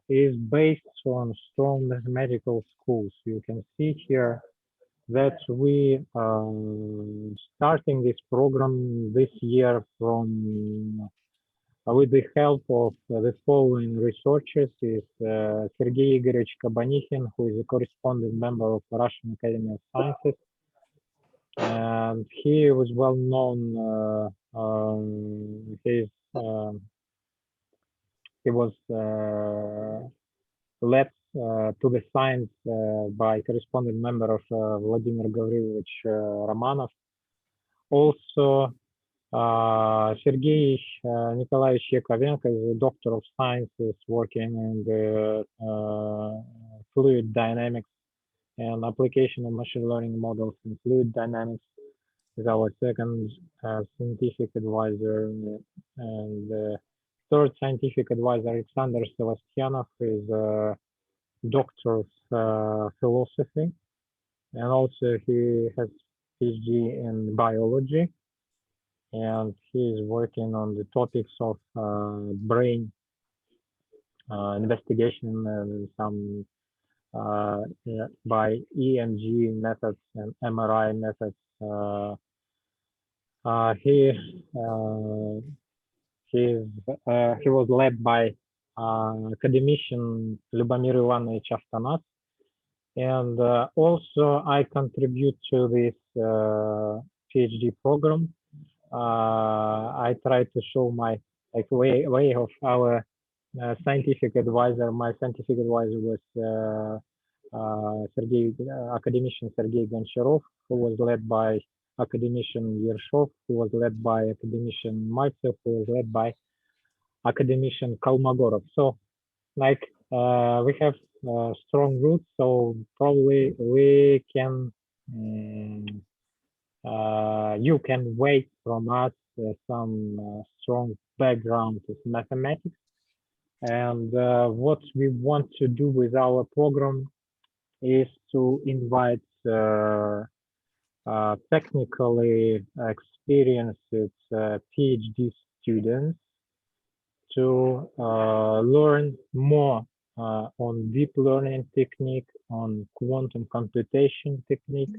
is based on strong mathematical schools. You can see here that we starting this program this year from with the help of the following researchers is Sergei Igorovich Kabanikhin, who is a corresponding member of the Russian Academy of Sciences. And he was well known. He was led to the science by corresponding member of Vladimir Gavrilovich Romanov. Also, Sergei Nikolaevich Yakovenko is a doctor of sciences working in the fluid dynamics and application of machine learning models in fluid dynamics is our second scientific advisor, and the third scientific advisor, Alexander Sevastyanov, is a doctor of philosophy, and also he has PhD in biology, and he is working on the topics of brain investigation and some by EMG methods and MRI methods. He was led by academician Lyubomir Ivanovich Aftanas, and also I contribute to this PhD program. I try to show my way of our scientific advisor. My scientific advisor was academician Sergei Goncharov, who was led by academician Yershov, who was led by academician Maltsev, who was led by academician Kolmogorov. So, like, we have strong roots, so probably we can, you can wait from us some strong background of mathematics. And what we want to do with our program is to invite technically experienced PhD students to learn more on deep learning technique, on quantum computation technique,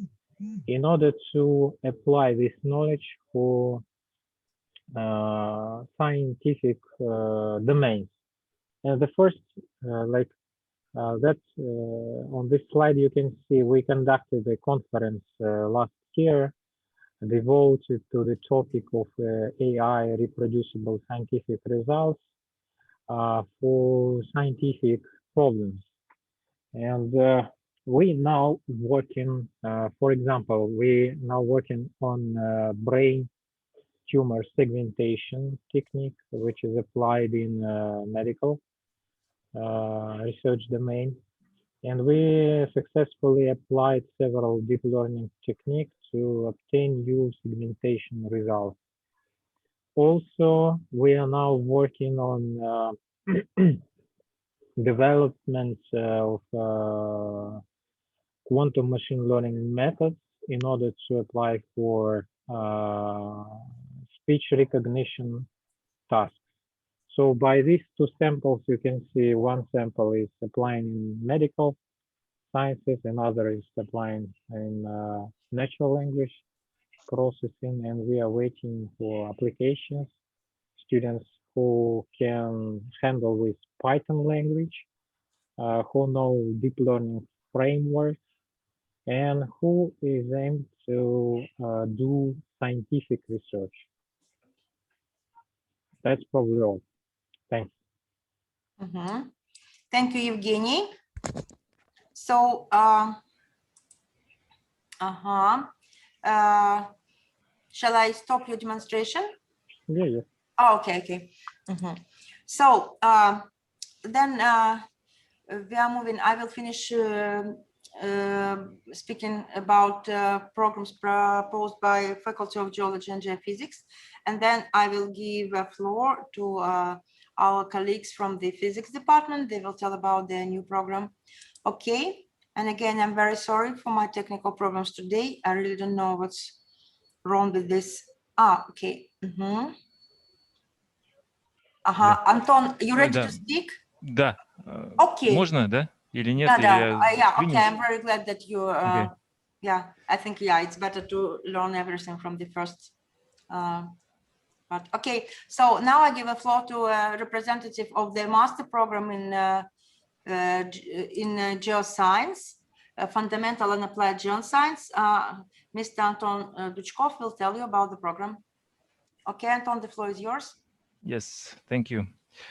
in order to apply this knowledge for scientific domains. And the first, on this slide, you can see we conducted a conference last year devoted to the topic of AI reproducible scientific results for scientific problems. And we now working, for example, we now working on brain tumor segmentation technique, which is applied in medical research domain. And we successfully applied several deep learning techniques to obtain new segmentation results. Also, we are now working on development of quantum machine learning methods in order to apply for speech recognition tasks. So by these two samples, you can see one sample is applying in medical sciences, another is applying in natural language processing, and we are waiting for applications. Students who can handle with Python language, who know deep learning frameworks, and who is aimed to do scientific research. That's probably all. Thanks. Thank you, Evgeny. So, shall I stop your demonstration? Yeah, yeah. Oh, okay. So then we are moving. I will finish speaking about programs proposed by Faculty of Geology and Geophysics, and then I will give a floor to our colleagues from the physics department. They will tell about their new program. Okay. And again, I'm very sorry for my technical problems today. I really don't know what's wrong with this. Okay. Да. Антон, you ready Да. to speak? Да. Okay. Можно, да? Или нет? Да, Или да. я Okay, принес? I'm very glad that you, Okay. yeah, I think, yeah, it's better to learn everything from the first part. Okay, so now I give a floor to a representative of the master program in geoscience, fundamental and applied geoscience. Mr. Anton Duchkov will tell you about the program. Okay, Anton, the floor is yours. Yes, thank you.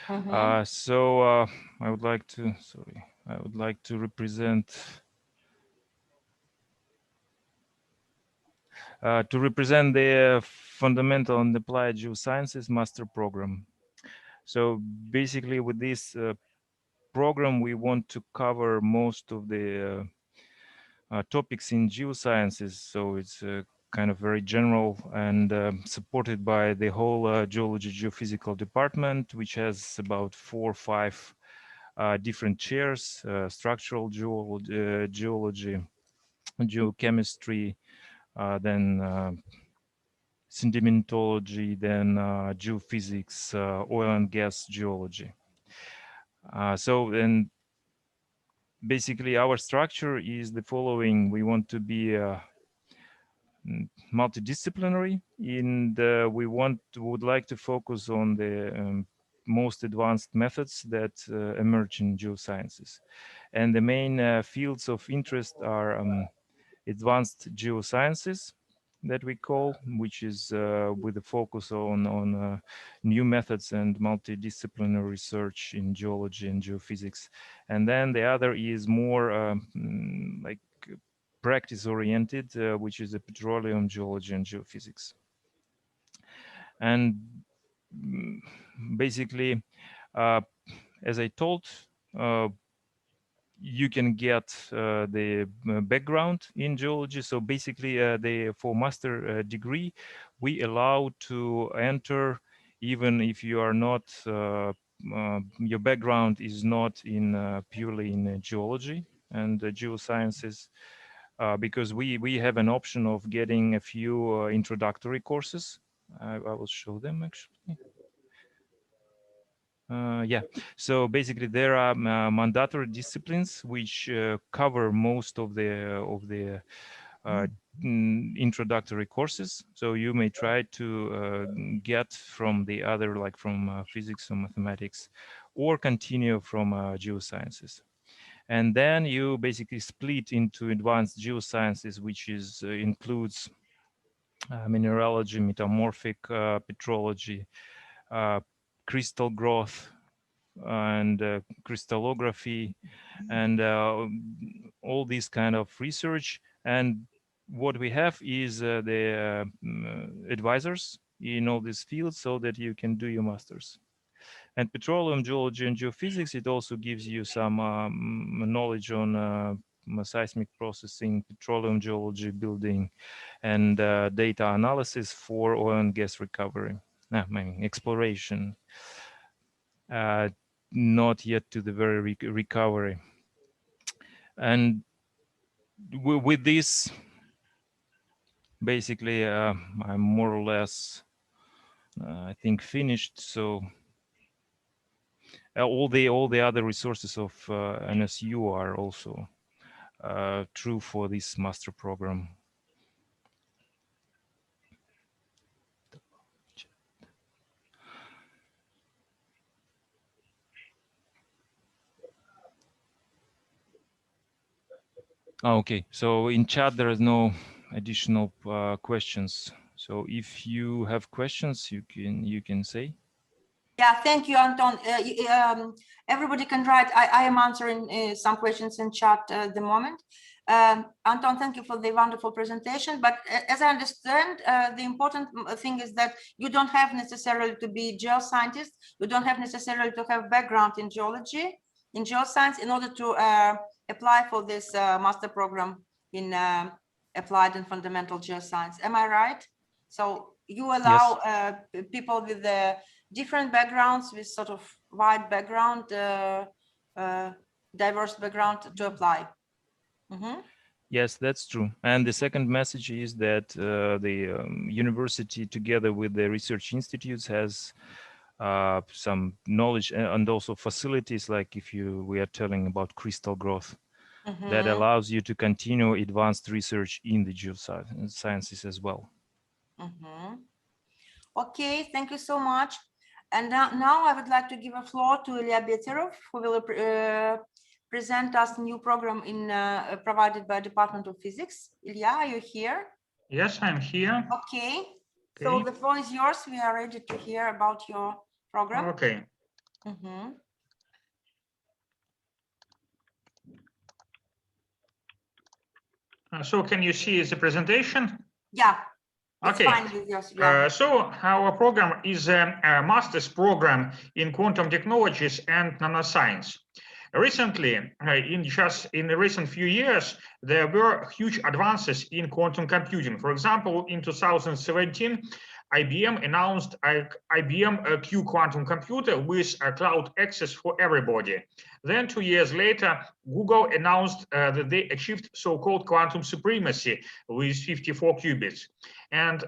Mm-hmm. So I would like to represent the fundamental and applied geosciences master program. So basically, with this program, we want to cover most of the topics in geosciences. So it's kind of very general and supported by the whole geology geophysical department, which has about 4 or 5 different chairs: structural geology, geochemistry, then sedimentology, then geophysics, oil and gas geology. And basically our structure is the following. We want to be multidisciplinary, and we would like to focus on the most advanced methods that emerge in geosciences. And the main fields of interest are advanced geosciences, that we call, which is with a focus on new methods and multidisciplinary research in geology and geophysics. And then the other is more like practice oriented, which is the petroleum geology and geophysics. And basically, as I told, you can get the background in geology. So basically, for master degree, we allow to enter even if you are not, your background is not in purely in geology and geosciences, because we have an option of getting a few introductory courses. I will show them actually. Yeah, so basically there are mandatory disciplines which cover most of the introductory courses. So you may try to get from the other, like from physics or mathematics, or continue from geosciences. And then you basically split into advanced geosciences, which includes mineralogy, metamorphic petrology, crystal growth, and crystallography, and all these kind of research. And what we have is the advisors in all these fields, so that you can do your masters. And petroleum geology and geophysics, it also gives you some knowledge on seismic processing, petroleum geology building, and data analysis for oil and gas recovery, I mean exploration, not yet to the very recovery. And with this, basically, I'm more or less, I think, finished. So all the other resources of NSU are also true for this master program. Oh, okay, so in chat there is no additional questions. So if you have questions, you can say. Yeah, thank you, Anton. Everybody can write. I am answering some questions in chat at the moment. Anton, thank you for the wonderful presentation. But as I understand, the important thing is that you don't have necessarily to be geoscientist. You don't have necessarily to have background in geology, in geoscience, in order to apply for this master program in applied and fundamental geoscience. Am I right? So you allow Yes. people with different backgrounds, with sort of wide background, diverse background to apply. Mm-hmm. Yes, that's true. And the second message is that the university, together with the research institutes, has some knowledge and also facilities, like we are telling about crystal growth, that allows you to continue advanced research in the geosciences as well. Okay, thank you so much. And now I would like to give a floor to Ilya Beterov, who will present us a new program provided by Department of Physics. Ilya, are you here? Yes, I'm here. Okay. So the floor is yours. We are ready to hear about your program. Okay. So can you see the presentation? Yeah. Okay. So our program is a master's program in quantum technologies and nanoscience. Recently, in the recent few years, there were huge advances in quantum computing. For example, in 2017, IBM announced IBM Q quantum computer with cloud access for everybody. Then 2 years later, Google announced that they achieved so-called quantum supremacy with 54 qubits. And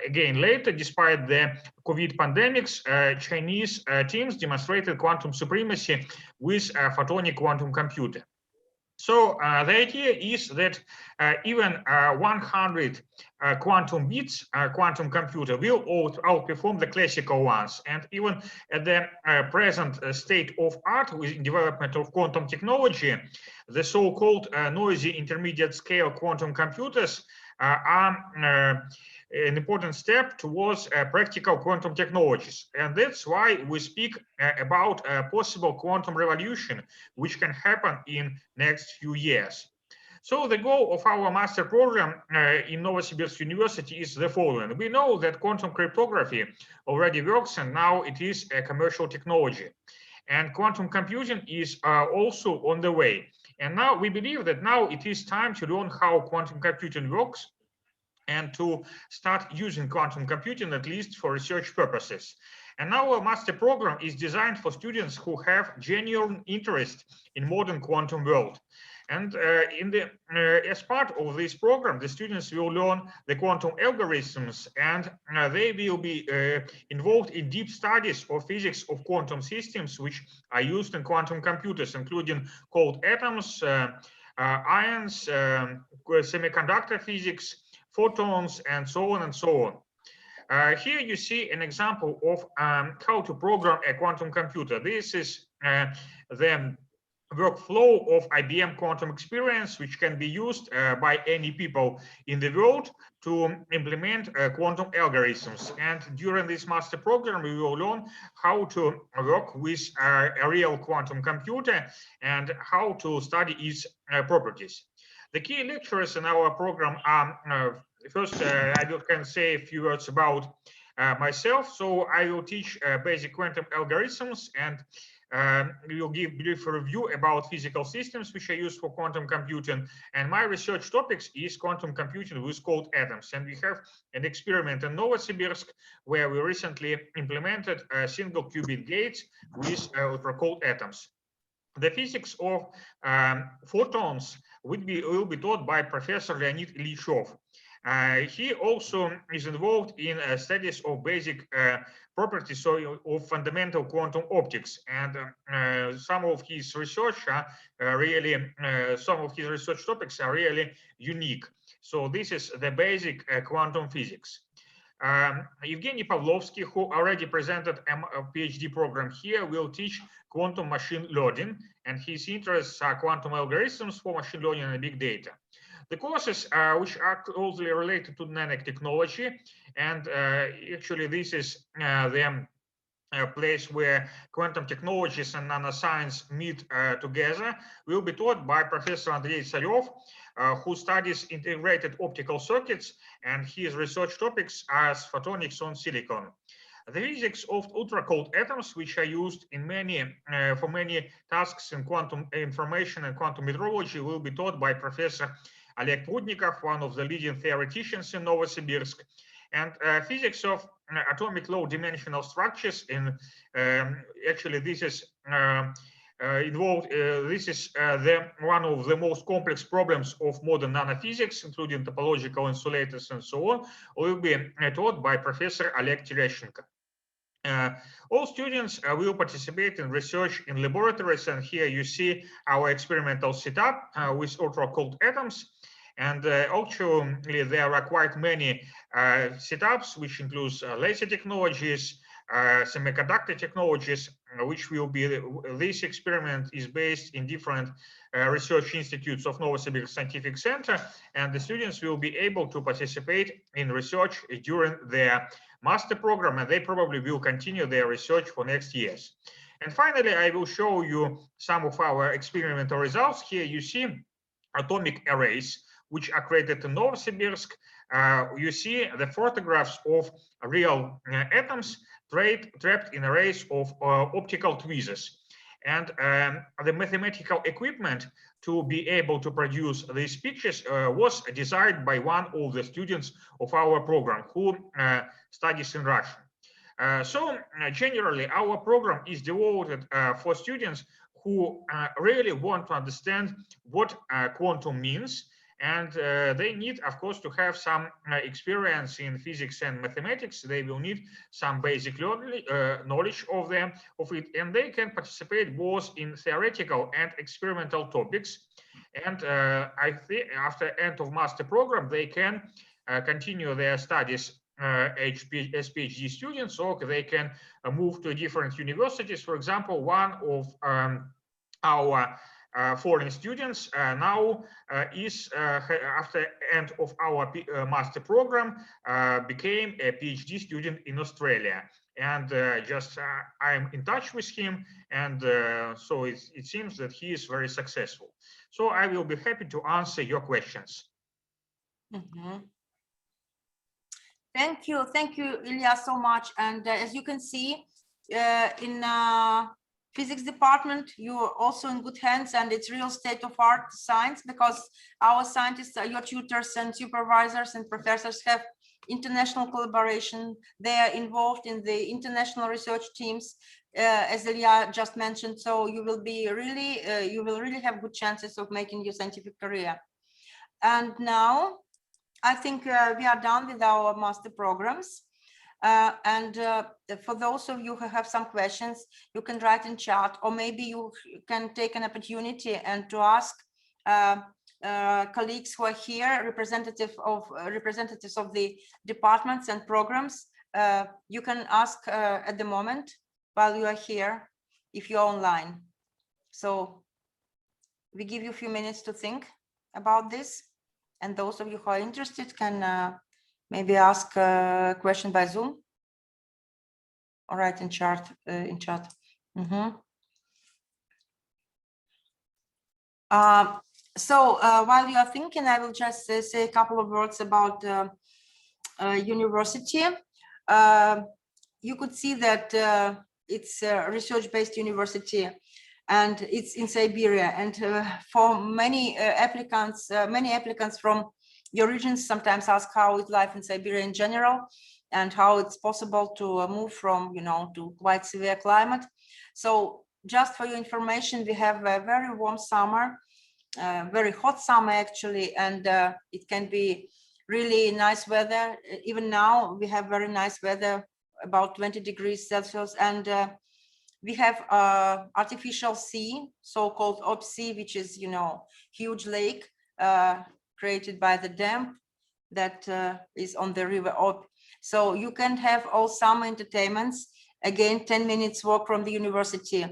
again, later, despite the COVID pandemics, Chinese teams demonstrated quantum supremacy with a photonic quantum computer. So the idea is that even 100 quantum bits quantum computer will outperform the classical ones. And even at the present state of art with development of quantum technology, the so-called noisy intermediate scale quantum computers are an important step towards practical quantum technologies. And that's why we speak about a possible quantum revolution, which can happen in next few years. So the goal of our master program in Novosibirsk University is the following. We know that quantum cryptography already works, and now it is a commercial technology. And quantum computing is also on the way. And now we believe that now it is time to learn how quantum computing works and to start using quantum computing, at least for research purposes. And our master program is designed for students who have genuine interest in modern quantum world. And as part of this program, the students will learn the quantum algorithms, and they will be involved in deep studies of physics of quantum systems, which are used in quantum computers, including cold atoms, ions, semiconductor physics, photons, and so on and so on. Here you see an example of how to program a quantum computer. This is the workflow of IBM Quantum Experience, which can be used by any people in the world to implement quantum algorithms. And during this master program, we will learn how to work with a real quantum computer and how to study its properties. The key lectures in our program are, first, I can say a few words about myself. So I will teach basic quantum algorithms, and we will give brief review about physical systems which are used for quantum computing. And my research topics is quantum computing with cold atoms. And we have an experiment in Novosibirsk where we recently implemented single qubit gates with cold atoms. The physics of photons will be taught by Professor Leonid Ilyachov. He also is involved in studies of basic properties of fundamental quantum optics, and some of his research topics are really unique. So this is the basic quantum physics. Evgeny Pavlovsky, who already presented a PhD program here, will teach quantum machine learning, and his interests are quantum algorithms for machine learning and big data. The courses which are closely related to nanotechnology, and actually this is the place where quantum technologies and nanoscience meet together, will be taught by Professor Andrei Tsarev, who studies integrated optical circuits, and his research topics are photonics on silicon. The physics of ultra-cold atoms, which are used in for many tasks in quantum information and quantum metrology, will be taught by Professor Oleg Prudnikov, one of the leading theoreticians in Novosibirsk. And physics of atomic low-dimensional structures. Actually, this is involved. This is one of the most complex problems of modern nanophysics, including topological insulators and so on, will be taught by Professor Oleg Tereshchenko. All students will participate in research in laboratories, and here you see our experimental setup with ultra-cold atoms. And actually, there are quite many setups, which includes laser technologies, semiconductor technologies, which will be, this experiment is based in different research institutes of Novosibirsk Scientific Center, and the students will be able to participate in research during their master program, and they probably will continue their research for next years. And finally, I will show you some of our experimental results. Here you see atomic arrays, which are created in Novosibirsk. You see the photographs of real atoms trapped in arrays of optical tweezers. And the mathematical equipment to be able to produce these pictures was designed by one of the students of our program who studies in Russia. So generally, our program is devoted for students who really want to understand what quantum means. And they need, of course, to have some experience in physics and mathematics. They will need some basic knowledge of it, and they can participate both in theoretical and experimental topics. And I think after end of master program, they can continue their studies as PhD students, or they can move to different universities. For example, one of our foreign students now is after end of our master program became a PhD student in Australia, and I'm in touch with him, and so it seems that he is very successful. So I will be happy to answer your questions. Mm-hmm. Thank you, Ilya, so much. And as you can see, in physics department, you're also in good hands, and it's real state-of-art science, because our scientists, your tutors and supervisors and professors have international collaboration. They are involved in the international research teams, as Ilya just mentioned. So you will really have good chances of making your scientific career. And now I think we are done with our master programs. For those of you who have some questions, you can write in chat, or maybe you can take an opportunity and to ask colleagues who are here, representatives of the departments and programs. You can ask at the moment while you are here, if you're online. So we give you a few minutes to think about this, and those of you who are interested can maybe ask a question by Zoom or write in chat. Mm-hmm. So while you are thinking, I will just say a couple of words about university. You could see that it's a research-based university, and it's in Siberia. And for many applicants from your regions sometimes ask how is life in Siberia in general, and how it's possible to move from, to quite severe climate. So just for your information, we have a very warm summer, very hot summer actually, and it can be really nice weather. Even now we have very nice weather, about 20 degrees Celsius, and we have artificial sea, so-called Ob Sea, which is, huge lake created by the dam that is on the river Ob. So you can have all summer entertainments. Again, 10 minutes walk from the university.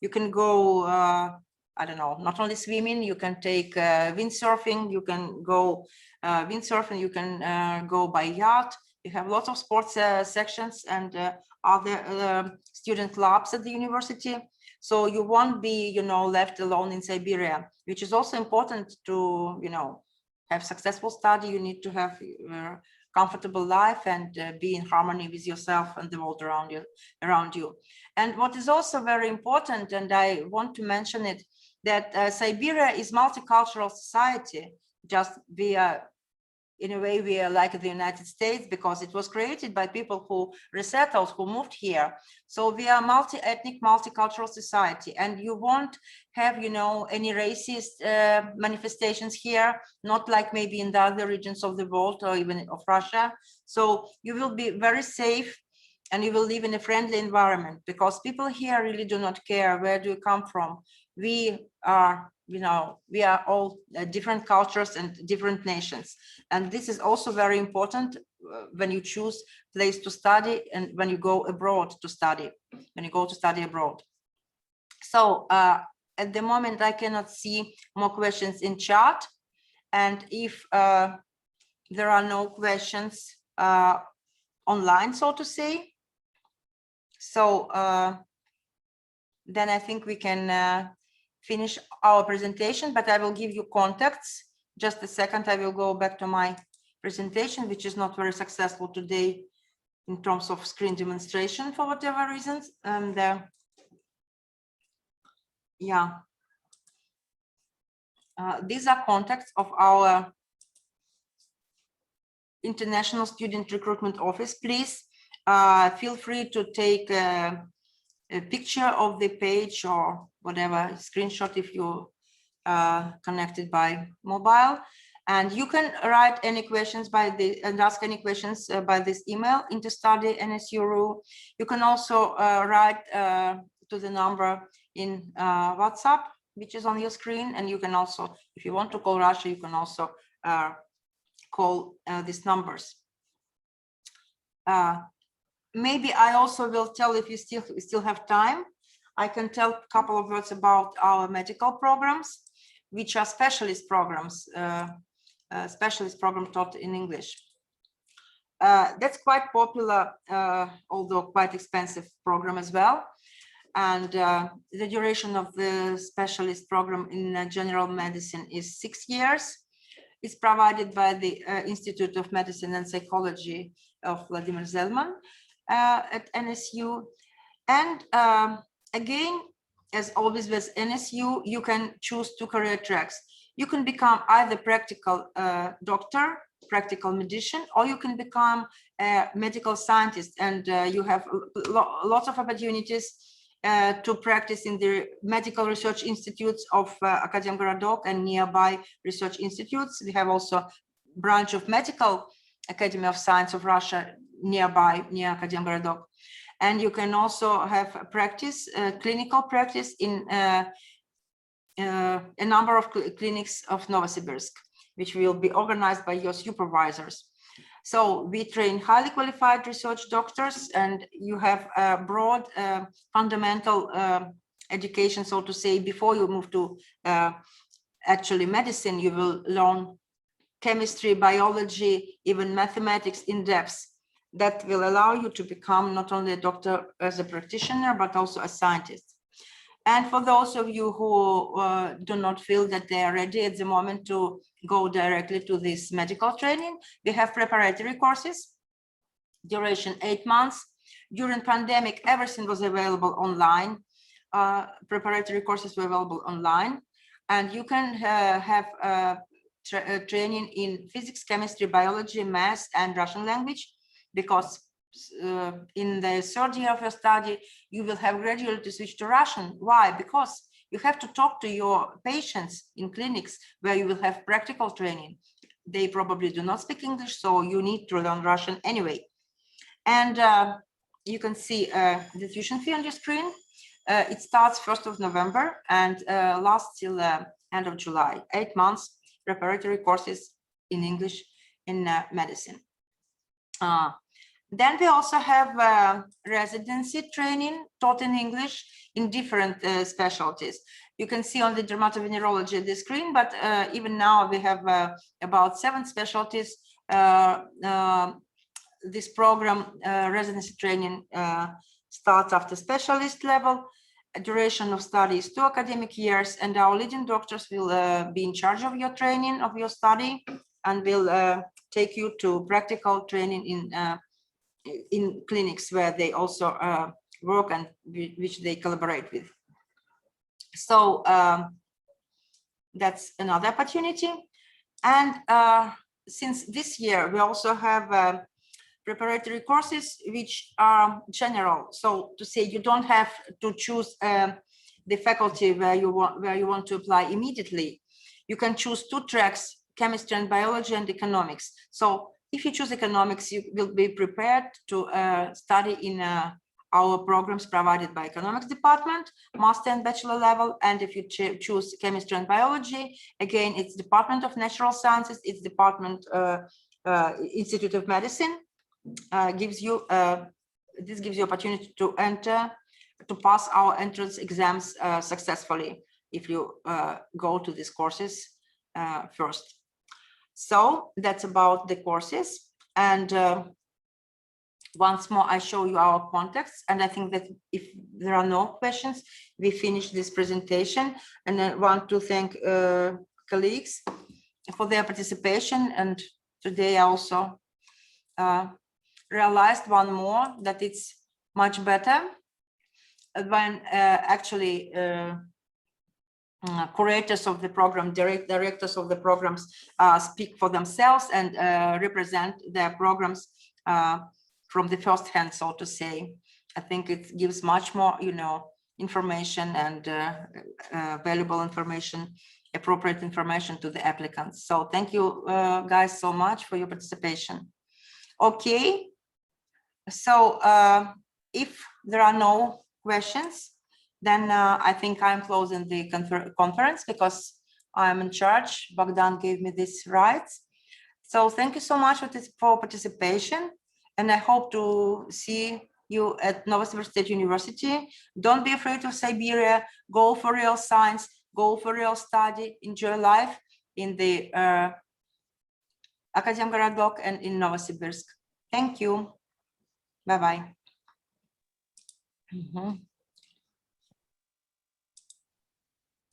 You can go, I don't know, not only swimming, you can take windsurfing, you can go windsurfing, you can go by yacht. You have lots of sports sections and other student clubs at the university. So you won't be, you know, left alone in Siberia, which is also important to, you know, have successful study. You need to have a comfortable life and be in harmony with yourself and the world around you. And what is also very important, and I want to mention it, that Siberia is multicultural society. Just in a way, we are like the United States because it was created by people who resettled, who moved here. So we are multi-ethnic, multicultural society, and you won't have, you know, any racist manifestations here, not like maybe in the other regions of the world or even of Russia. So you will be very safe and you will live in a friendly environment because people here really do not care where do you come from. We are, you know, we are all different cultures and different nations. And this is also very important when you choose place to study and when you go abroad to study, abroad. So at the moment, I cannot see more questions in chat. And if there are no questions online, so to say, so then I think we can finish our presentation, but I will give you contacts. Just a second, I will go back to my presentation, which is not very successful today in terms of screen demonstration for whatever reasons. And yeah, these are contacts of our International Student Recruitment Office. Please feel free to take a picture of the page or whatever, screenshot if you connected by mobile, and you can write any questions and ask any questions by this email, interstudy@nsu.ru. You can also write to the number in WhatsApp, which is on your screen, and you can also, if you want to call Russia, you can also call these numbers. Maybe I also will tell, if you still have time, I can tell a couple of words about our medical programs, which are specialist programs taught in English. That's quite popular, although quite expensive program as well. And the duration of the specialist program in general medicine is 6 years. It's provided by the Institute of Medicine and Psychology of Vladimir Zelman at NSU. And again, as always with NSU, you can choose 2 career tracks. You can become either practical doctor, practical medicine, or you can become a medical scientist, and you have lots of opportunities to practice in the medical research institutes of Akademgorodok and nearby research institutes. We have also branch of Medical Academy of Science of Russia nearby, near Akademgorodok. And you can also have practice, clinical practice in a number of clinics of Novosibirsk, which will be organized by your supervisors. So we train highly qualified research doctors, and you have a broad fundamental education, so to say. Before you move to actually medicine, you will learn chemistry, biology, even mathematics in depth. That will allow you to become not only a doctor as a practitioner, but also a scientist. And for those of you who do not feel that they are ready at the moment to go directly to this medical training, we have preparatory courses, duration 8 months. During pandemic, everything was available online. Preparatory courses were available online, and you can have training in physics, chemistry, biology, math, and Russian language, because in the 3rd year of your study, you will have gradually to switch to Russian. Why? Because you have to talk to your patients in clinics where you will have practical training. They probably do not speak English, so you need to learn Russian anyway. And you can see the tuition fee on your screen. It starts 1st of November and lasts till end of July. 8 months preparatory courses in English in medicine. Then we also have residency training taught in English in different specialties. You can see on the dermatovenerology the screen, but even now we have about 7 specialties. This program, residency training, starts after specialist level. A duration of study is 2 academic years, and our leading doctors will be in charge of your training, of your study, and will take you to practical training in clinics where they also work and which they collaborate with. So that's another opportunity. And since this year, we also have preparatory courses which are general. So to say, you don't have to choose the faculty where you want to apply immediately. You can choose 2 tracks, chemistry and biology and economics. So if you choose economics, you will be prepared to study in our programs provided by economics department, master and bachelor level. And if you choose chemistry and biology, again, it's Department of Natural Sciences, it's Department Institute of Medicine. Gives you opportunity to pass our entrance exams successfully if you go to these courses first. So that's about the courses. And once more, I show you our contacts. And I think that if there are no questions, we finish this presentation. And I want to thank colleagues for their participation. And today I also realized one more that it's much better when actually curators of the program, directors of the programs speak for themselves and represent their programs from the first hand, so to say. I think it gives much more, information and valuable information, appropriate information to the applicants. So thank you guys so much for your participation. Okay. So if there are no questions, then I think I'm closing the conference because I'm in charge. Bogdan gave me these rights. So thank you so much for participation. And I hope to see you at Novosibirsk State University. Don't be afraid of Siberia. Go for real science. Go for real study. Enjoy life in the Akademgorodok and in Novosibirsk. Thank you. Bye-bye.